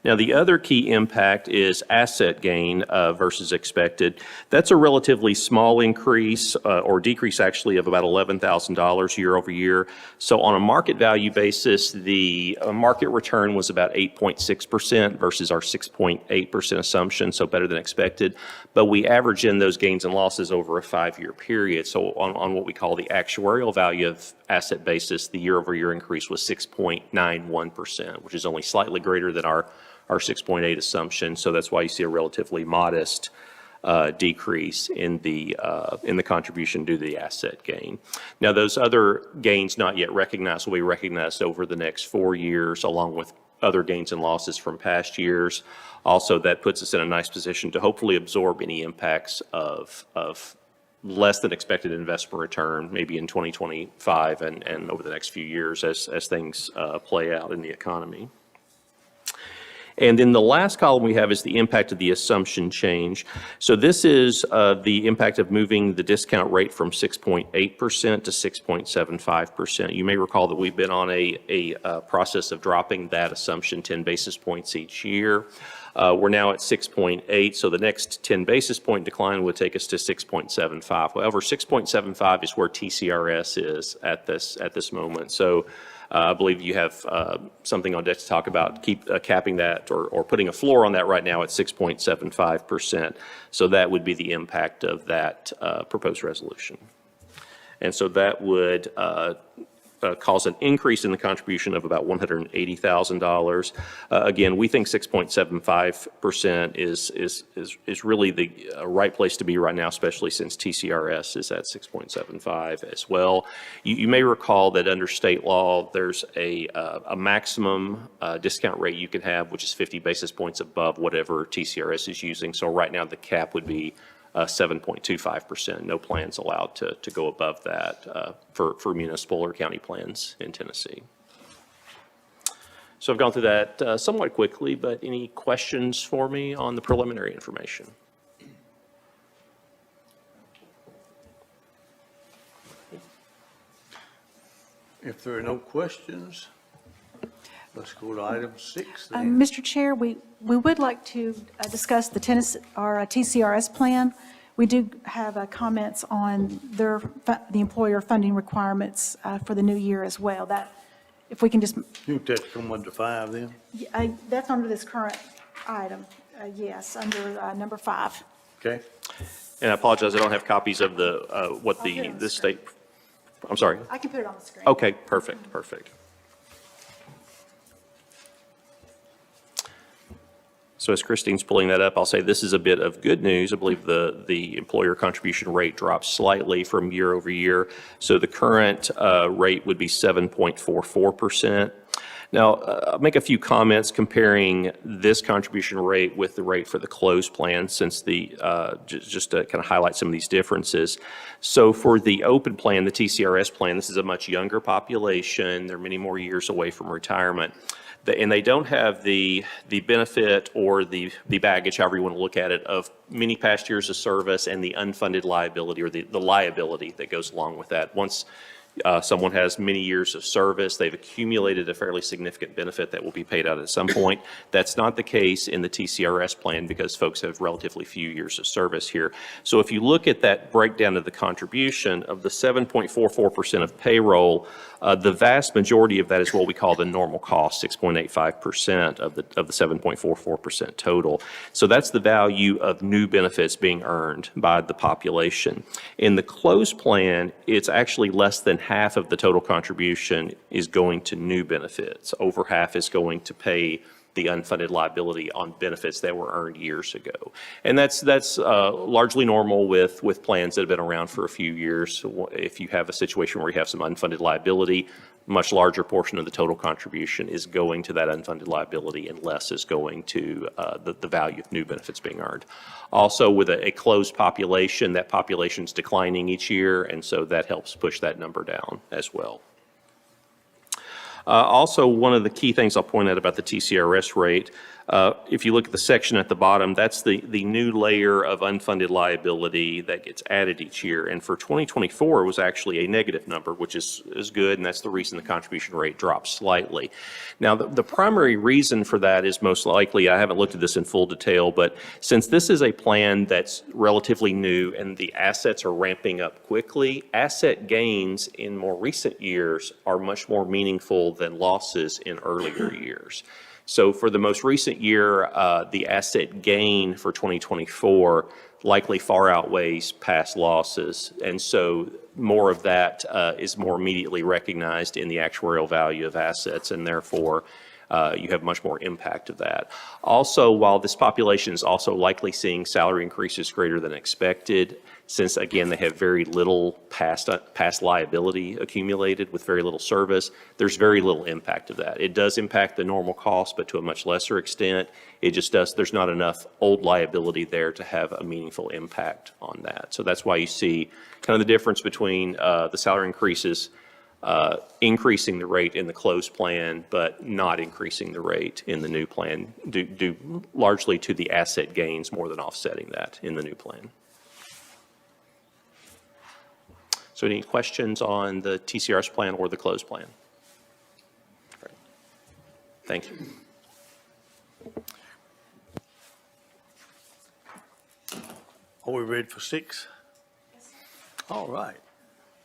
Now, the other key impact is asset gain versus expected. That's a relatively small increase or decrease, actually, of about $11,000 year over year. So on a market value basis, the market return was about 8.6% versus our 6.8% assumption, so better than expected. But we average in those gains and losses over a 5-year period. So on what we call the actuarial value of asset basis, the year over year increase was 6.91%, which is only slightly greater than our 6.8 assumption. So that's why you see a relatively modest decrease in the contribution due to the asset gain. Now, those other gains not yet recognized will be recognized over the next 4 years, along with other gains and losses from past years. Also, that puts us in a nice position to hopefully absorb any impacts of less than expected investment return, maybe in 2025 and over the next few years as things play out in the economy. And then the last column we have is the impact of the assumption change. So this is the impact of moving the discount rate from 6.8% to 6.75%. You may recall that we've been on a process of dropping that assumption 10 basis points each year. We're now at 6.8, so the next 10 basis point decline would take us to 6.75. However, 6.75 is where TCRS is at this moment. So I believe you have something on deck to talk about capping that or putting a floor on that right now at 6.75%. So that would be the impact of that proposed resolution. And so that would cause an increase in the contribution of about $180,000. Again, we think 6.75% is really the right place to be right now, especially since TCRS is at 6.75 as well. You may recall that under state law, there's a maximum discount rate you can have, which is 50 basis points above whatever TCRS is using. So right now, the cap would be 7.25%. No plans allowed to go above that for municipal or county plans in Tennessee. So I've gone through that somewhat quickly, but any questions for me on the preliminary information? If there are no questions, let's go to item 6 then. Mr. Chair, we would like to discuss the TCRS plan. We do have comments on the employer funding requirements for the new year as well. That, if we can just, You want that to come under 5 then? that's under this current item, yes, under number 5. Okay. And I apologize, I don't have copies of the, what I'll get it on the this screen. state, I'm sorry. I can put it on the screen. Okay, perfect, perfect. So as Christine's pulling that up, I'll say this is a bit of good news. I believe the employer contribution rate dropped slightly from year over year. So the current rate would be 7.44%. Now, I'll make a few comments comparing this contribution rate with the rate for the closed plan, since just to kind of highlight some of these differences. So for the open plan, the TCRS plan, this is a much younger population. They're many more years away from retirement. And they don't have the benefit or the baggage, however you want to look at it, of many past years of service and the unfunded liability, or the liability that goes along with that. Once someone has many years of service, they've accumulated a fairly significant benefit that will be paid out at some point. That's not the case in the TCRS plan, because folks have relatively few years of service here. So if you look at that breakdown of the contribution of the 7.44% of payroll, the vast majority of that is what we call the normal cost, 6.85% of the 7.44% total. So that's the value of new benefits being earned by the population. In the closed plan, it's actually less than half of the total contribution is going to new benefits. Over half is going to pay the unfunded liability on benefits that were earned years ago. And that's largely normal with plans that have been around for a few years. So if you have a situation where you have some unfunded liability, much larger portion of the total contribution is going to that unfunded liability, and less is going to the value of new benefits being earned. Also, with a closed population, that population is declining each year, and so that helps push that number down as well. Also, one of the key things I'll point out about the TCRS rate, if you look at the section at the bottom, that's the new layer of unfunded liability that gets added each year. And for 2024, it was actually a negative number, which is good, and that's the reason the contribution rate dropped slightly. Now, the primary reason for that is most likely, I haven't looked at this in full detail, but since this is a plan that's relatively new and the assets are ramping up quickly, asset gains in more recent years are much more meaningful than losses in earlier years. So for the most recent year, the asset gain for 2024 likely far outweighs past losses. And so more of that is more immediately recognized in the actuarial value of assets, and therefore you have much more impact of that. Also, while this population is also likely seeing salary increases greater than expected, since again they have very little past liability accumulated with very little service, there's very little impact of that. It does impact the normal cost, but to a much lesser extent. It just does, there's not enough old liability there to have a meaningful impact on that. So that's why you see kind of the difference between the salary increases increasing the rate in the closed plan, but not increasing the rate in the new plan, due largely to the asset gains more than offsetting that in the new plan. So any questions on the TCRS plan or the closed plan? Great. Thank you. Are we ready for 6? All right.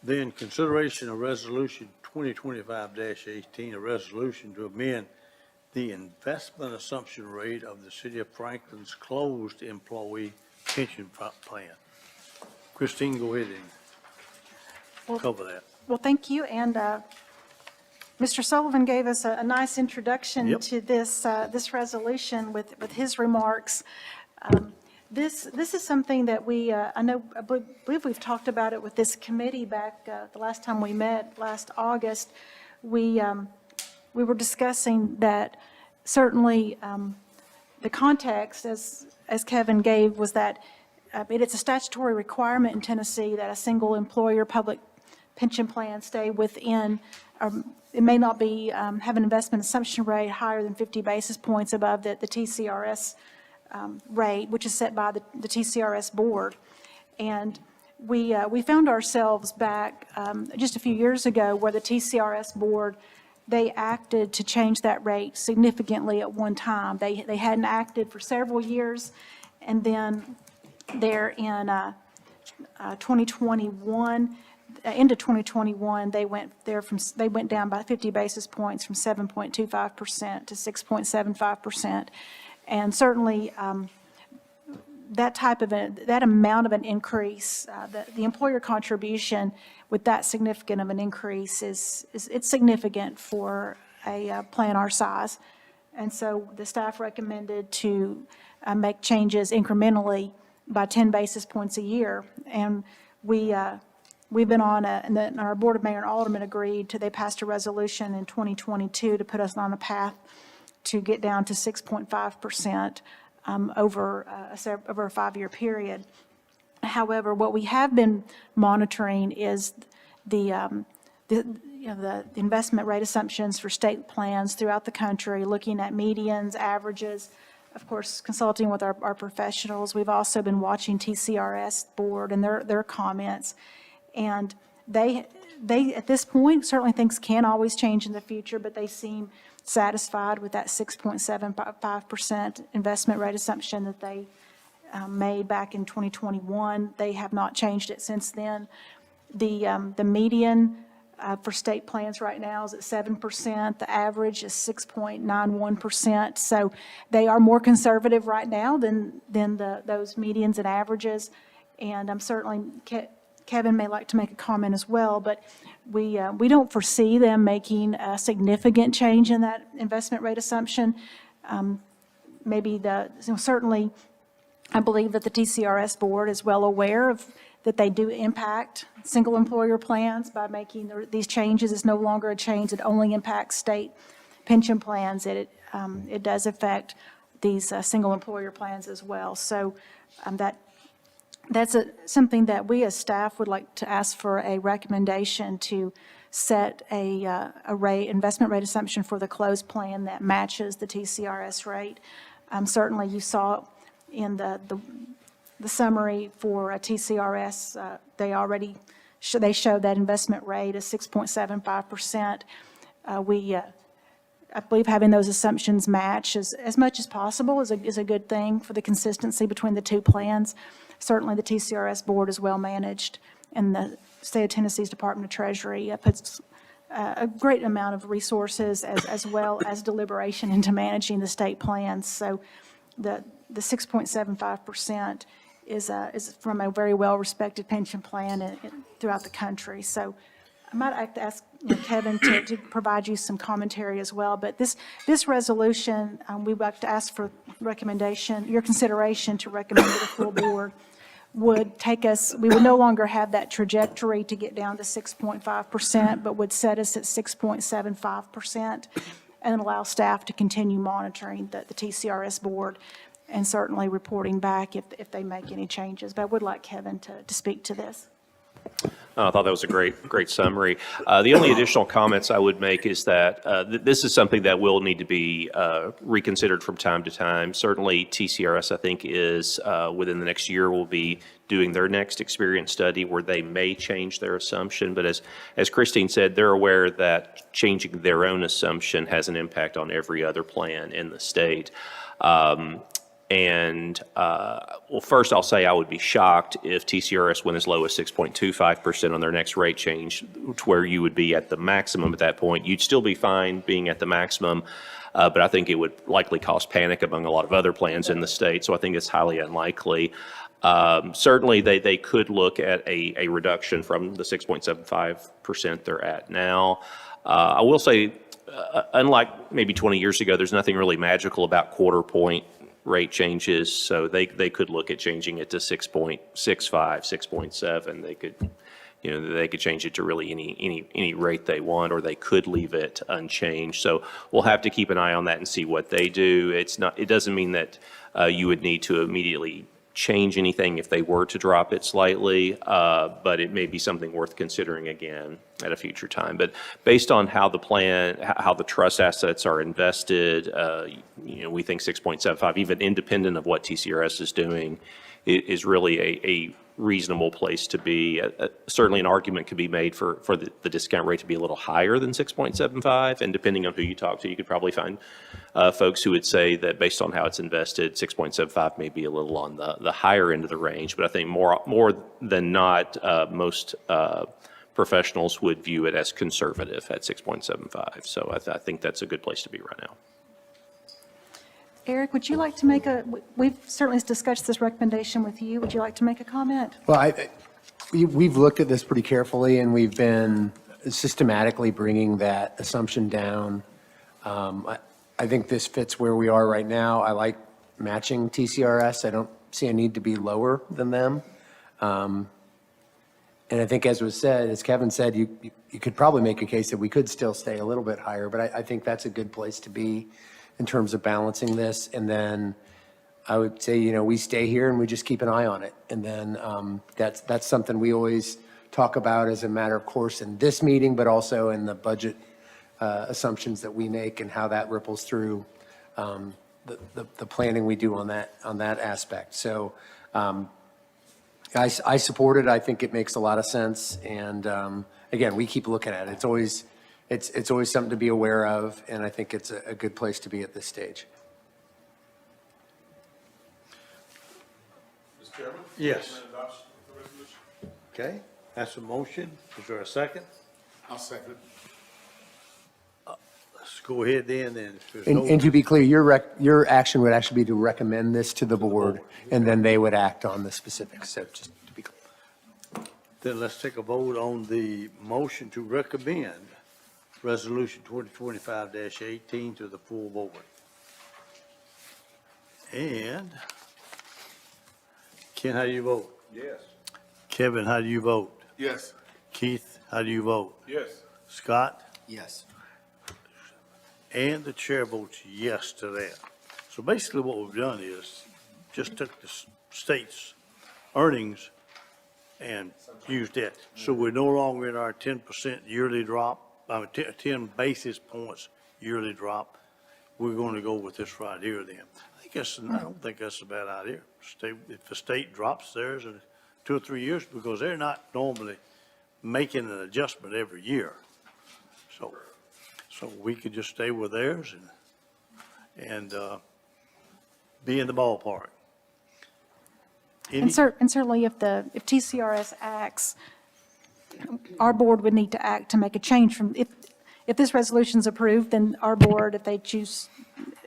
Then consideration of resolution 2025-18, a resolution to amend the investment assumption rate of the City of Franklin's closed employee pension plan. Christine, go ahead and cover that. Well, thank you, and Mr. Sullivan gave us a nice introduction Yep. to this resolution with his remarks. This is something that I believe we've talked about it with this committee back the last time we met, last August. We were discussing that certainly the context, as Kevin gave, was that it's a statutory requirement in Tennessee that a single employer public pension plan stay within, it may not be, have an investment assumption rate higher than 50 basis points above the TCRS rate, which is set by the TCRS board. And we found ourselves back just a few years ago where the TCRS board, they acted to change that rate significantly at one time. They hadn't acted for several years, and then there in 2021, into 2021, they went down by 50 basis points from 7.25% to 6.75%. And certainly, that amount of an increase, the employer contribution with that significant of an increase it's significant for a plan our size. And so the staff recommended to make changes incrementally by 10 basis points a year. And we've been on and our Board of Mayor and Aldermen they passed a resolution in 2022 to put us on a path to get down to 6.5%. Over a 5-year period. However, what we have been monitoring is the investment rate assumptions for state plans throughout the country, looking at medians, averages, of course, consulting with our professionals. We've also been watching TCRS board and their comments. And they, at this point, certainly things can always change in the future, but they seem satisfied with that 6.75% investment rate assumption that they made back in 2021. They have not changed it since then. The median for state plans right now is at 7%. The average is 6.91%. So they are more conservative right now than those medians and averages. And I'm certainly, Kevin may like to make a comment as well, but we don't foresee them making a significant change in that investment rate assumption. Certainly, I believe that the TCRS board is well aware of that they do impact single employer plans by making these changes. It's no longer a change that only impacts state pension plans. It does affect these single employer plans as well. So that's something that we as staff would like to ask for a recommendation to set a investment rate assumption for the closed plan that matches the TCRS rate. Certainly, you saw in the summary for TCRS, they showed that investment rate is 6.75%. I believe having those assumptions match as much as possible is a good thing for the consistency between the two plans. Certainly, the TCRS board is well managed, and the State of Tennessee's Department of Treasury puts a great amount of resources as well as deliberation into managing the state plans. So the 6.75% is from a very well-respected pension plan throughout the country. So I might like to ask Kevin to provide you some commentary as well. But this resolution, we would like to ask for recommendation, your consideration to recommend to the full board would take us, we would no longer have that trajectory to get down to 6.5%, but would set us at 6.75% and allow staff to continue monitoring the TCRS board and certainly reporting back if they make any changes. But I would like Kevin to speak to this. I thought that was a great summary. The only additional comments I would make is that this is something that will need to be reconsidered from time to time. Certainly, TCRS, I think, is within the next year will be doing their next experience study where they may change their assumption. But as Christine said, they're aware that changing their own assumption has an impact on every other plan in the state. Well, first I'll say I would be shocked if TCRS went as low as 6.25% on their next rate change, to where you would be at the maximum at that point. You'd still be fine being at the maximum, but I think it would likely cause panic among a lot of other plans in the state, so I think it's highly unlikely. Certainly, they could look at a reduction from the 6.75% they're at now. I will say, unlike maybe 20 years ago, there's nothing really magical about quarter point rate changes, so they could look at changing it to 6.65, 6.7. They could change it to really any rate they want, or they could leave it unchanged. So we'll have to keep an eye on that and see what they do. It doesn't mean that you would need to immediately change anything if they were to drop it slightly, but it may be something worth considering again at a future time. But based on how the trust assets are invested, we think 6.75, even independent of what TCRS is doing, is really a reasonable place to be. Certainly, an argument could be made for the discount rate to be a little higher than 6.75, and depending on who you talk to, you could probably find folks who would say that based on how it's invested, 6.75 may be a little on the higher end of the range. But I think more than not, most professionals would view it as conservative at 6.75. So I think that's a good place to be right now. Eric, would you like to make we've certainly discussed this recommendation with you. Would you like to make a comment? Well, we've looked at this pretty carefully, and we've been systematically bringing that assumption down. I think this fits where we are right now. I like matching TCRS. I don't see a need to be lower than them. And I think, as was said, as Kevin said, you could probably make a case that we could still stay a little bit higher, but I think that's a good place to be in terms of balancing this. And then I would say, we stay here and we just keep an eye on it. And then that's something we always talk about as a matter of course in this meeting, but also in the budget assumptions that we make and how that ripples through the planning we do on that aspect. So I support it. I think it makes a lot of sense. And again, we keep looking at it. It's always something to be aware of, and I think it's a good place to be at this stage. Mr. Chairman? Yes. Recommend adoption of the resolution. Okay, that's a motion. Is there a second? I'll second. Let's go ahead then, if there's no. And to be clear, your action would actually be to recommend this to the board, and then they would act on the specifics. So just to be clear. Then let's take a vote on the motion to recommend Resolution 2025-18 to the full board. And Ken, how do you vote? Yes. Kevin, how do you vote? Yes. Keith, how do you vote? Yes. Scott? Yes. And the chair votes yes to that. So basically what we've done is just took the state's earnings and used that. So we're no longer in our 10% yearly drop, 10 basis points yearly drop. We're going to go with this right here then. I don't think that's a bad idea. If the state drops theirs in 2 or 3 years, because they're not normally making an adjustment every year. So we could just stay with theirs and be in the ballpark. And certainly if TCRS acts, our board would need to act to make a change from, if this resolution's approved, then our board,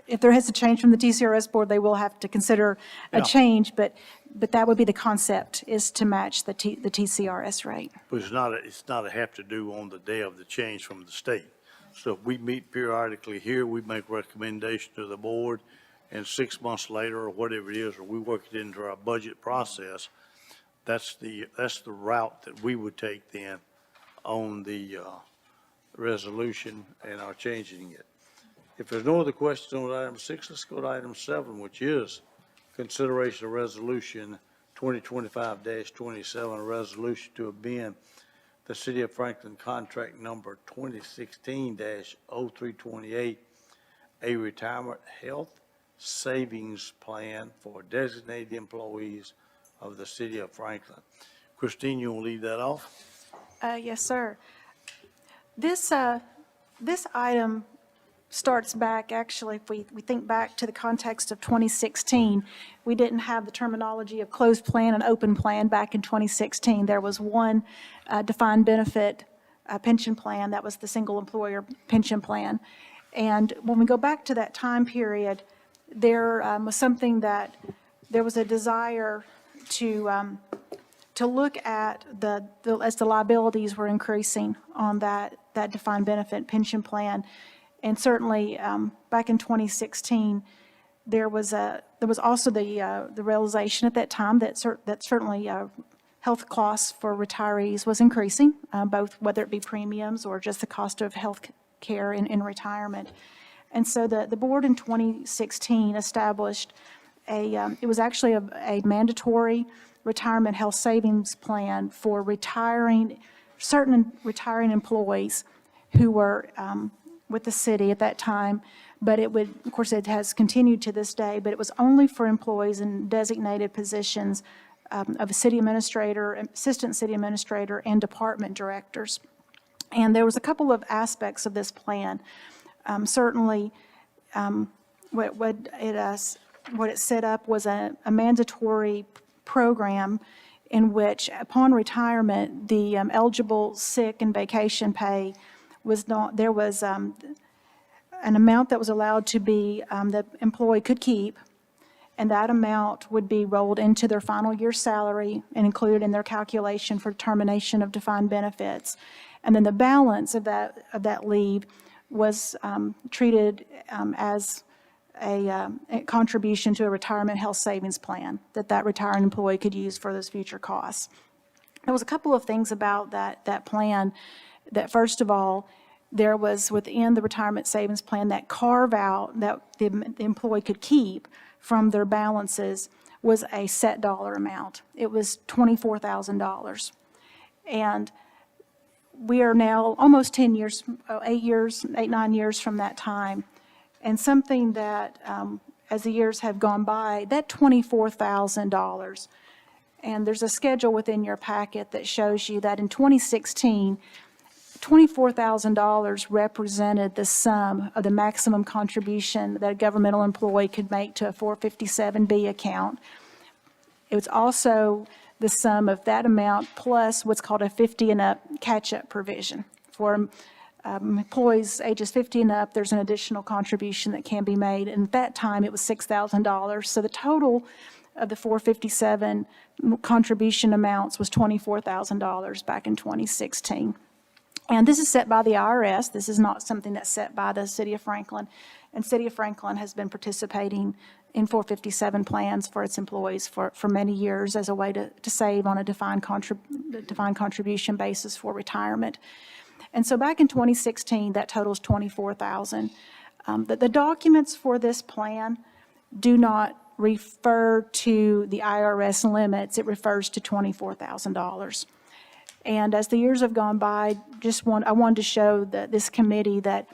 if there has a change from the TCRS board, they will have to consider a Yeah. change, but that would be the concept, is to match the TCRS rate. But it's not a have to do on the day of the change from the state. So if we meet periodically here, we make recommendation to the board, and 6 months later, or whatever it is, or we work it into our budget process, that's the route that we would take then on the resolution and our changing it. If there's no other questions on item 6, let's go to item 7, which is consideration of resolution 2025-27, a resolution to amend the City of Franklin contract number 2016-0328, a retirement health savings plan for designated employees of the City of Franklin. Christine, you want to lead that off? Yes, sir. This item starts back, actually, if we think back to the context of 2016, we didn't have the terminology of closed plan and open plan back in 2016. There was one defined benefit pension plan, that was the single employer pension plan. And when we go back to that time period, there was something that, there was a desire to look at as the liabilities were increasing on that defined benefit pension plan. And certainly, back in 2016, there was also the realization at that time that certainly health costs for retirees was increasing, both whether it be premiums or just the cost of health care in retirement. And so the board in 2016 established it was actually a mandatory retirement health savings plan for certain retiring employees who were with the city at that time, but of course, it has continued to this day, but it was only for employees in designated positions of a city administrator, assistant city administrator, and department directors. And there was a couple of aspects of this plan. Certainly, what it set up was a mandatory program in which, upon retirement, the eligible sick and vacation pay was not, there was an amount that was allowed to be, the employee could keep, and that amount would be rolled into their final year's salary and included in their calculation for determination of defined benefits. And then the balance of that leave was treated as a contribution to a retirement health savings plan that retiring employee could use for those future costs. There was a couple of things about that plan that, first of all, there was within the retirement savings plan that carve out that the employee could keep from their balances was a set dollar amount. It was $24,000. And we are now almost 10 years, 9 years from that time. And something that, as the years have gone by, that $24,000, and there's a schedule within your packet that shows you that in 2016, $24,000 represented the sum of the maximum contribution that a governmental employee could make to a 457B account. It was also the sum of that amount plus what's called a 50 and up catch-up provision. For employees ages 50 and up, there's an additional contribution that can be made. And at that time, it was $6,000. So the total of the 457 contribution amounts was $24,000 back in 2016. And this is set by the IRS. This is not something that's set by the City of Franklin. And City of Franklin has been participating in 457 plans for its employees for many years as a way to save on a defined contribution basis for retirement. And so back in 2016, that totals $24,000. The documents for this plan do not refer to the IRS limits. It refers to $24,000. And as the years have gone by, I wanted to show this committee that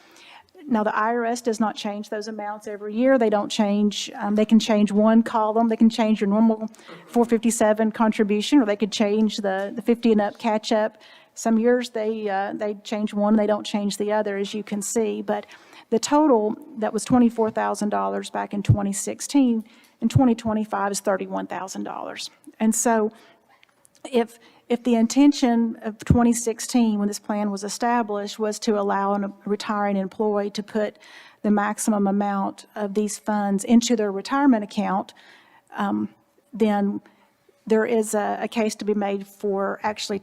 now the IRS does not change those amounts every year. They don't change. They can change one column. They can change your normal 457 contribution, or they could change the 50 and up catch up. Some years they change one, they don't change the other, as you can see. But the total that was $24,000 back in 2016, in 2025 is $31,000. And so if the intention of 2016, when this plan was established, was to allow a retiring employee to put the maximum amount of these funds into their retirement account, then there is a case to be made for actually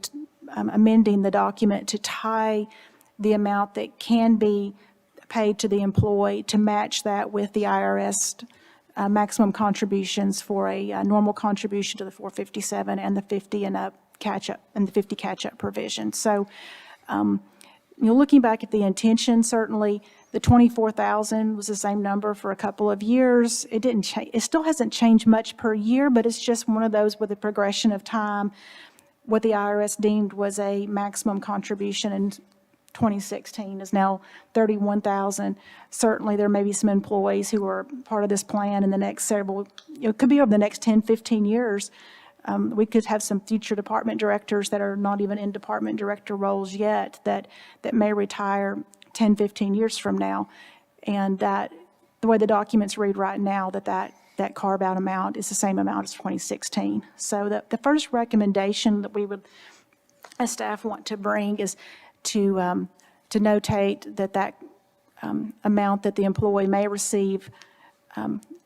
amending the document to tie the amount that can be paid to the employee to match that with the IRS maximum contributions for a normal contribution to the 457 and the 50 and up catch-up, and the 50 catch-up provision. So, looking back at the intention, certainly the 24,000 was the same number for a couple of years. It didn't change. It still hasn't changed much per year, but it's just one of those with a progression of time. What the IRS deemed was a maximum contribution in 2016 is now 31,000. Certainly, there may be some employees who are part of this plan in the next several, it could be over the next 10, 15 years. We could have some future department directors that are not even in department director roles yet that may retire 10, 15 years from now. And that, the way the documents read right now, that carve-out amount is the same amount as 2016. So the first recommendation that we would, as staff, want to bring is to notate that amount that the employee may receive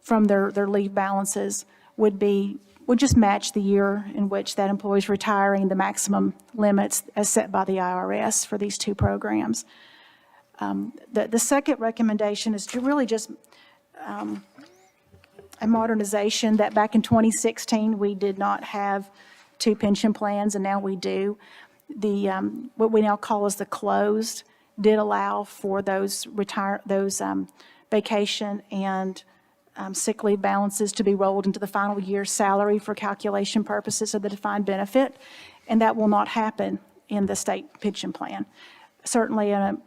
from their leave balances would just match the year in which that employee is retiring, the maximum limits as set by the IRS for these two programs. The second recommendation is to really just a modernization that back in 2016, we did not have two pension plans, and now we do. What we now call as the closed did allow for those vacation and sick leave balances to be rolled into the final year's salary for calculation purposes of the defined benefit, and that will not happen in the state pension plan. Certainly, the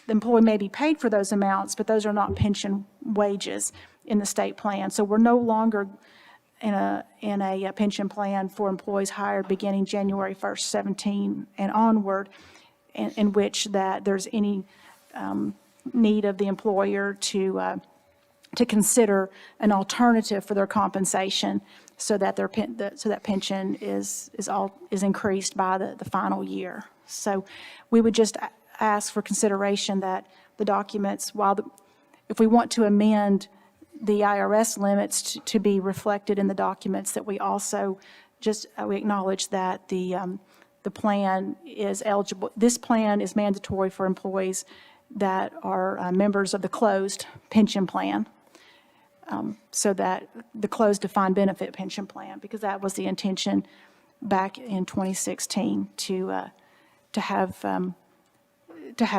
employee may be paid for those amounts, but those are not pension wages in the state plan. So we're no longer in a pension plan for employees hired beginning January 1st, 17 and onward, in which that there's any need of the employer to consider an alternative for their compensation so that so that pension is increased by the final year. So we would just ask for consideration that the documents, if we want to amend the IRS limits to be reflected in the documents, that we also we acknowledge that the plan is eligible. This plan is mandatory for employees that are members of the closed pension plan, so that the closed defined benefit pension plan, because that was the intention back in 2016 to have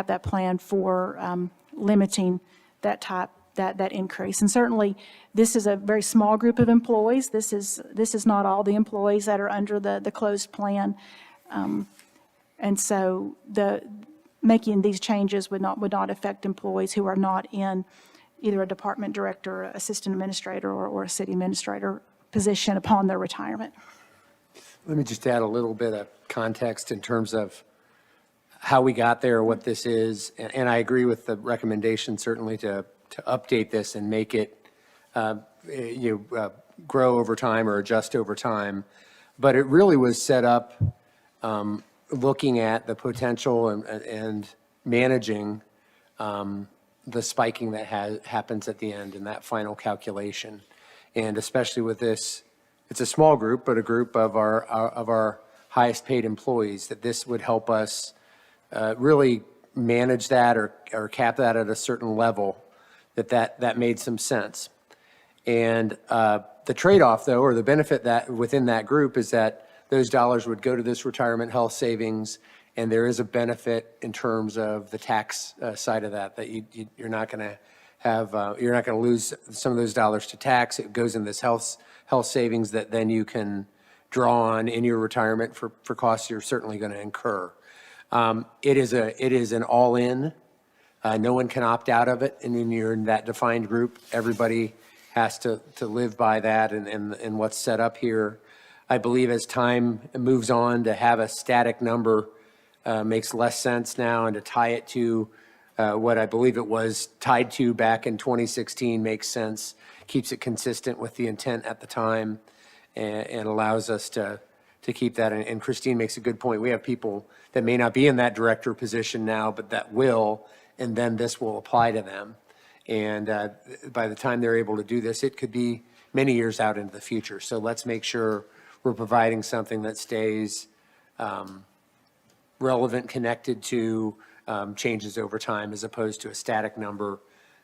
that plan for limiting that increase. And certainly, this is a very small group of employees. This is not all the employees that are under the closed plan. And so making these changes would not affect employees who are not in either a department director, assistant administrator, or a city administrator position upon their retirement. Let me just add a little bit of context in terms of how we got there, what this is. And I agree with the recommendation certainly to update this and make it grow over time or adjust over time. But it really was set up looking at the potential and managing the spiking that happens at the end in that final calculation. And especially with this, it's a small group, but a group of our highest paid employees, that this would help us really manage that or cap that at a certain level, that made some sense. And the trade-off, though, or the benefit that within that group is that those dollars would go to this retirement health savings, and there is a benefit in terms of the tax side of that you're not going to have, you're not going to lose some of those dollars to tax. It goes in this health savings that then you can draw on in your retirement for costs you're certainly going to incur. It is an all-in. No one can opt out of it, and when you're in that defined group, everybody has to live by that and what's set up here. I believe as time moves on, to have a static number makes less sense now, and to tie it to what I believe it was tied to back in 2016 makes sense, keeps it consistent with the intent at the time, and allows us to keep that. And Christine makes a good point. We have people that may not be in that director position now, but that will, and then this will apply to them. And by the time they're able to do this, it could be many years out into the future. So let's make sure we're providing something that stays relevant, connected to changes over time, as opposed to a static number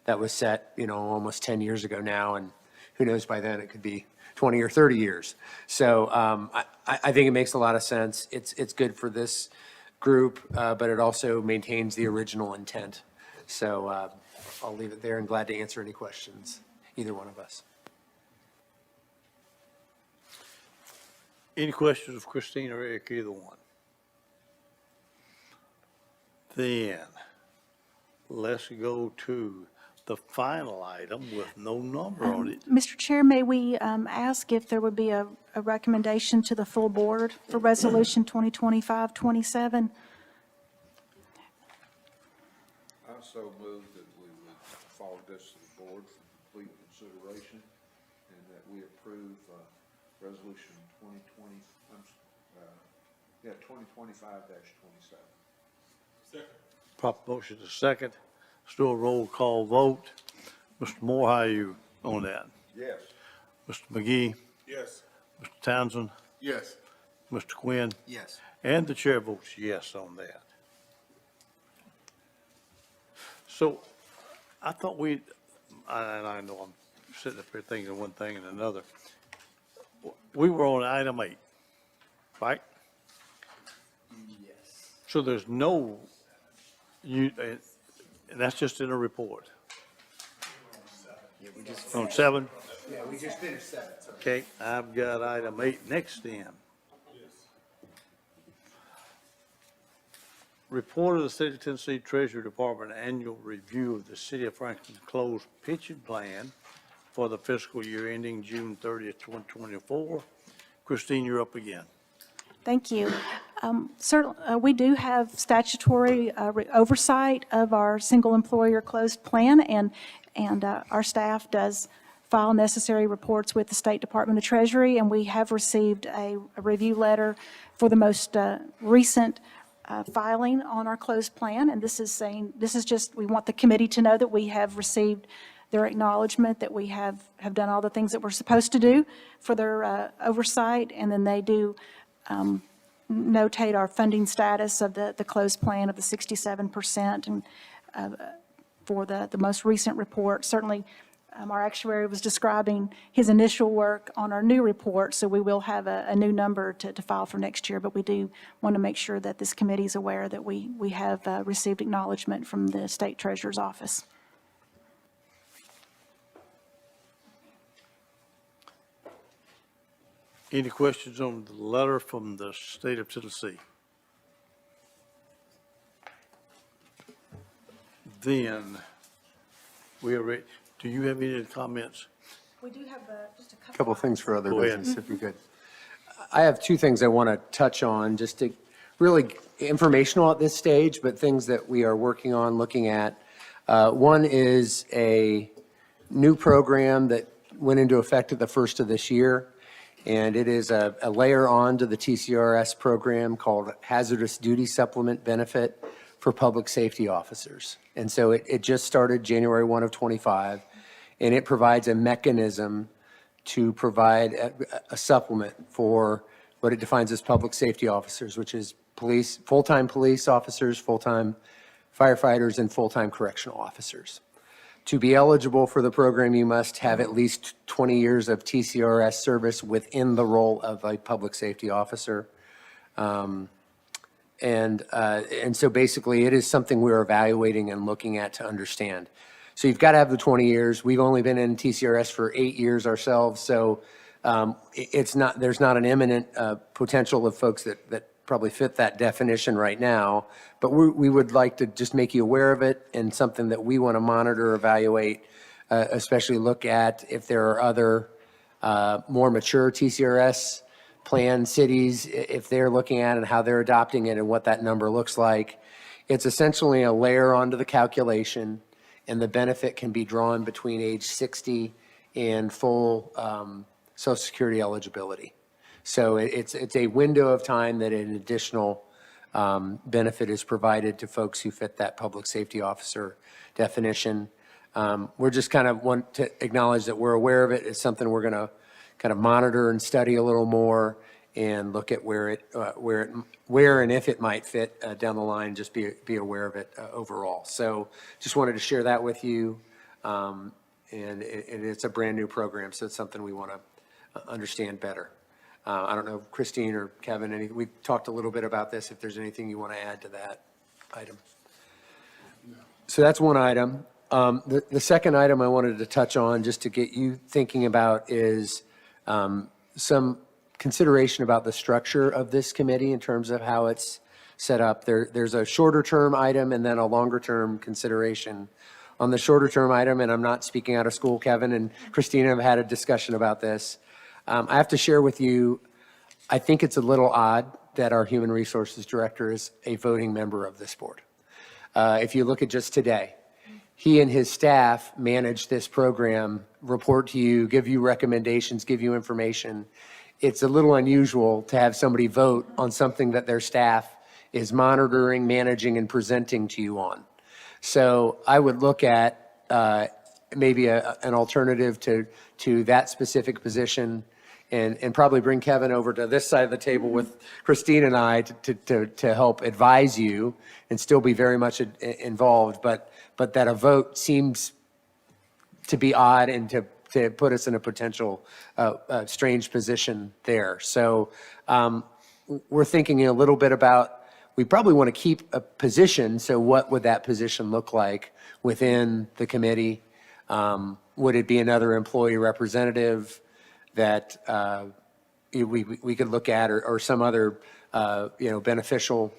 that was set, almost 10 years ago now. And who knows, by then it could be 20 or 30 years. So I think it makes a lot of sense. It's good for this group, but it also maintains the original intent. So I'll leave it there, and glad to answer any questions, either one of us. Any questions of Christine or Eric, either one? Then, let's go to the final item with no number on it. Mr. Chair, may we ask if there would be a recommendation to the full board for Resolution 2025-27? I so move that we would forward this to the board for complete consideration, and that we approve resolution 2025-27. Proper motion is second. Let's do a roll call vote. Mr. Moore, how are you on that? Yes. Mr. McGee? Yes. Mr. Townsend? Yes. Mr. Quinn? Yes. And the chair votes yes on that. So I thought and I know I'm sitting up here thinking one thing and another. We were on item 8, right? Yes. So there's no, and that's just in a report. Yeah, we just, On 7? yeah, we just finished that. Okay, I've got item 8 next then. Report of the City of Tennessee Treasury Department Annual Review of the City of Franklin's Closed Pension Plan for the fiscal year ending June 30th, 2024. Christine, you're up again. Thank you. Certainly, we do have statutory oversight of our single employer closed plan, and our staff does file necessary reports with the State Department of Treasury, and we have received a review letter for the most recent filing on our closed plan, and this is just, we want the committee to know that we have received their acknowledgement that we have done all the things that we're supposed to do for their oversight, and then they do notate our funding status of the closed plan of the 67% and for the most recent report. Certainly, our actuary was describing his initial work on our new report, so we will have a new number to file for next year, but we do want to make sure that this committee is aware that we have received acknowledgement from the State Treasurer's Office. Any questions on the letter from the state of Tennessee? Then, we are ready. Do you have any comments? We do have just a Couple of things for other Go ahead. business, if you could. I have two things I want to touch on, just to really informational at this stage, but things that we are working on, looking at. One is a new program that went into effect at the first of this year, and it is a layer on to the TCRS program called Hazardous Duty Supplement Benefit for Public Safety Officers. And so it just started January 1 of 25, and it provides a mechanism to provide a supplement for what it defines as public safety officers, which is police, full-time police officers, full-time firefighters, and full-time correctional officers. To be eligible for the program, you must have at least 20 years of TCRS service within the role of a public safety officer. And so basically, it is something we're evaluating and looking at to understand. So you've got to have the 20 years. We've only been in TCRS for 8 years ourselves, so there's not an imminent potential of folks that probably fit that definition right now, but we would like to just make you aware of it and something that we want to monitor, evaluate, especially look at if there are other more mature TCRS plan cities, if they're looking at it, how they're adopting it and what that number looks like. It's essentially a layer onto the calculation, and the benefit can be drawn between age 60 and full Social Security eligibility. So it's a window of time that an additional benefit is provided to folks who fit that public safety officer definition. We're just kind of want to acknowledge that we're aware of it. It's something we're going to kind of monitor and study a little more and look at where and if it might fit down the line. Just be aware of it overall. So just wanted to share that with you. And it's a brand new program, so it's something we want to understand better. I don't know, Christine or Kevin, we talked a little bit about this, if there's anything you want to add to that item. So that's one item. The second item I wanted to touch on, just to get you thinking about, is some consideration about the structure of this committee in terms of how it's set up. There's a shorter term item and then a longer term consideration. On the shorter term item, and I'm not speaking out of school, Kevin and Christina have had a discussion about this. I have to share with you, I think it's a little odd that our Human Resources Director is a voting member of this board. If you look at just today, he and his staff manage this program, report to you, give you recommendations, give you information. It's a little unusual to have somebody vote on something that their staff is monitoring, managing, and presenting to you on. So I would look at maybe an alternative to that specific position, and probably bring Kevin over to this side of the table with Christine and I to help advise you and still be very much involved, but that a vote seems to be odd and to put us in a potential strange position there. So we're thinking a little bit about, we probably want to keep a position, so what would that position look like within the committee? Would it be another employee representative that we could look at, or some other beneficial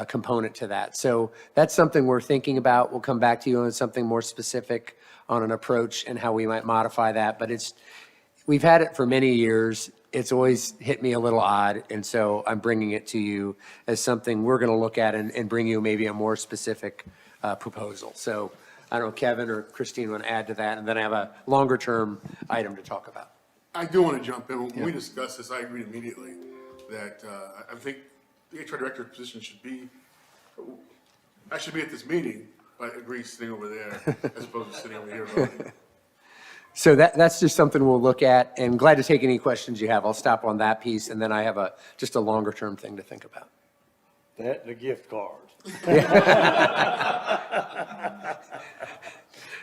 component to that? So that's something we're thinking about. We'll come back to you on something more specific on an approach and how we might modify that, but we've had it for many years. It's always hit me a little odd, and so I'm bringing it to you as something we're going to look at and bring you maybe a more specific proposal. So I don't know, Kevin or Christine want to add to that, and then I have a longer-term item to talk about. I do want to jump in. When we discussed this, I agreed immediately that I think the HR director's position I should be at this meeting, but I agree sitting over there as opposed to sitting over here voting. So that's just something we'll look at, and glad to take any questions you have. I'll stop on that piece, and then I have just a longer-term thing to think about. That, the gift cards.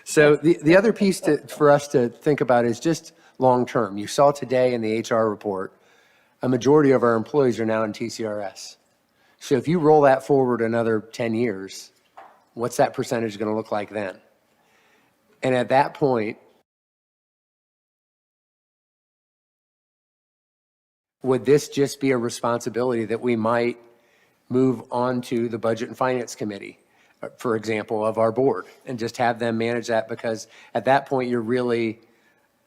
So the other piece for us to think about is just long-term. You saw today in the HR report, a majority of our employees are now in TCRS. So if you roll that forward another 10 years, what's that percentage going to look like then? And at that point, would this just be a responsibility that we might move on to the Budget and Finance Committee, for example, of our board, and just have them manage that? Because at that point, you're really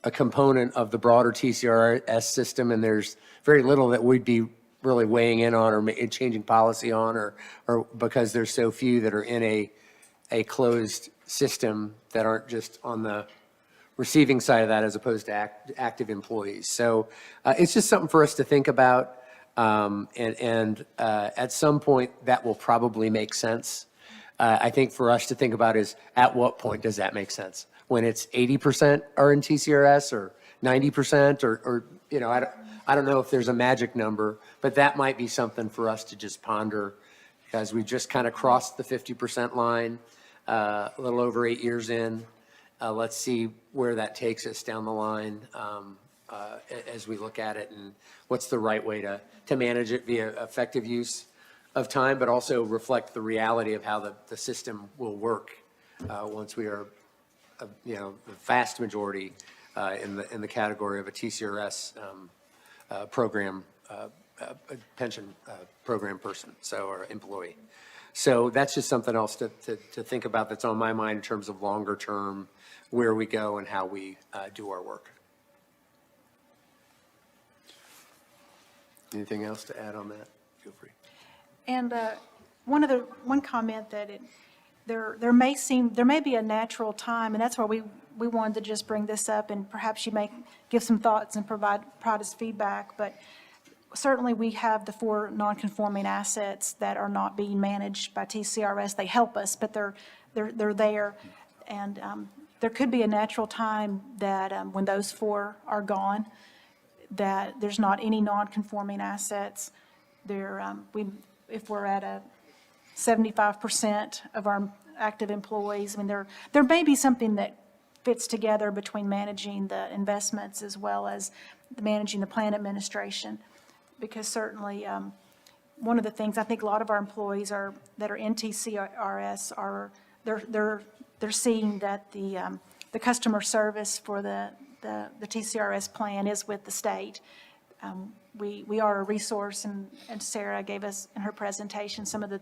a component of the broader TCRS system, and there's very little that we'd be really weighing in on or changing policy on, or because there's so few that are in a closed system that aren't just on the receiving side of that as opposed to active employees. So it's just something for us to think about. And at some point, that will probably make sense. I think for us to think about is, at what point does that make sense? When it's 80% are in TCRS or 90% or you know, I don't know if there's a magic number, but that might be something for us to just ponder, because we just kind of crossed the 50% line a little over 8 years in. Let's see where that takes us down the line as we look at it, and what's the right way to manage it via effective use of time, but also reflect the reality of how the system will work once we are, you know, the vast majority in the category of a TCRS program, pension program person, so, or employee. So that's just something else to think about that's on my mind in terms of longer term, where we go and how we do our work. Anything else to add on that? Feel free. And one comment that there may be a natural time, and that's why we wanted to just bring this up, and perhaps you may give some thoughts and provide us feedback, but certainly we have the 4 non-conforming assets that are not being managed by TCRS. They help us, but they're there. And there could be a natural time that when those 4 are gone, that there's not any non-conforming assets. If we're at a 75% of our active employees, I mean, there may be something that fits together between managing the investments as well as managing the plan administration. Because certainly, one of the things I think a lot of our employees that are in TCRS are, they're seeing that the customer service for the TCRS plan is with the state. We are a resource, and Sarah gave us in her presentation some of the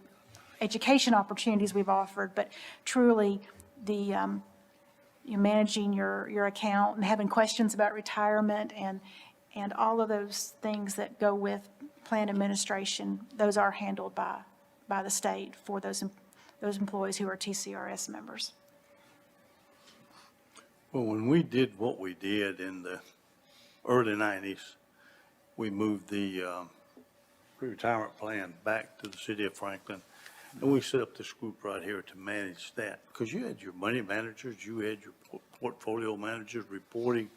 education opportunities we've offered, but truly managing your account and having questions about retirement and all of those things that go with plan administration, those are handled by the state for those employees who are TCRS members. Well, when we did what we did in the early 90s, we moved the retirement plan back to the city of Franklin, and we set up this group right here to manage that. Because you had your money managers, you had your portfolio managers reporting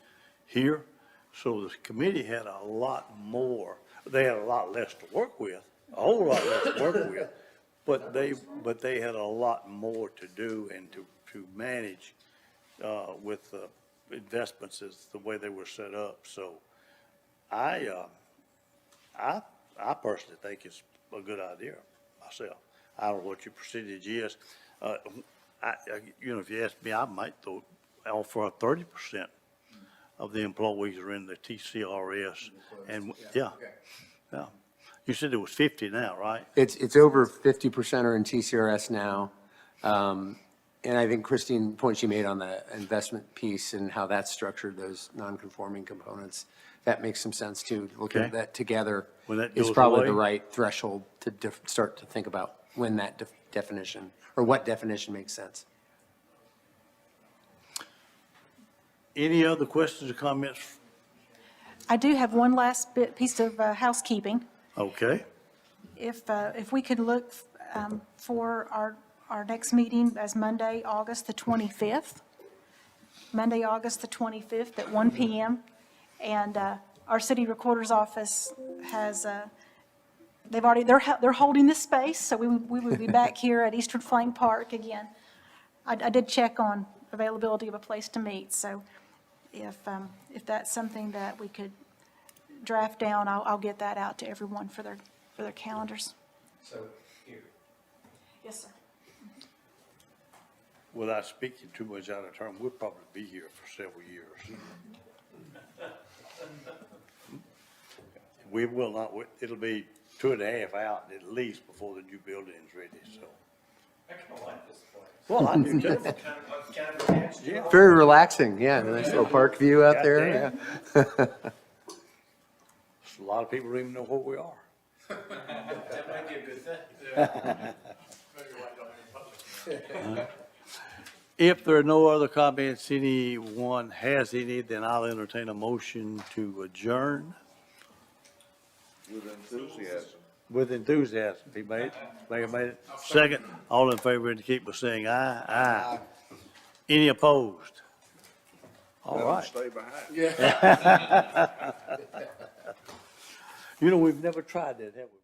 here. So the committee had a lot more. They had a lot less to work with, a whole lot less to work with, but they had a lot more to do and to manage with investments as the way they were set up. So I personally think it's a good idea myself. I don't know what your percentage is. If you ask me, I might offer 30% of the employees are in the TCRS, and yeah. You said it was 50 now, right? It's over 50% are in TCRS now. And I think Christine, point she made on the investment piece and how that's structured, those non-conforming components, that makes some sense too. Looking Okay. at that together When that is goes probably away? the right threshold to start to think about when that definition, or what definition makes sense. Any other questions or comments? I do have one last piece of housekeeping. Okay, If we could look for our next meeting as Monday, August the 25th. Monday, August the 25th at 1 PM. And our city recorder's office has, they're holding this space, so we will be back here at Eastern Flank Park again. I did check on availability of a place to meet, so if that's something that we could draft down, I'll get that out to everyone for their calendars. So, here. Yes, sir. without speaking too much out of turn, we'll probably be here for several years. We will not, it'll be 2.5 out at least before the new building's ready, so. I kind of like this place. Well, I do too. Kind of relaxed. Yeah. Very relaxing, yeah, nice little park view out there, yeah. Goddamn. A lot of people don't even know where we are. That might be a good thing. If there are no other comments, anyone has any, then I'll entertain a motion to adjourn. With enthusiasm. With enthusiasm, he made it. Mayor made it. Second, all in favor indicate by saying aye. Aye. Any opposed? All Let 'em right. stay behind. You know, we've never tried that, have we?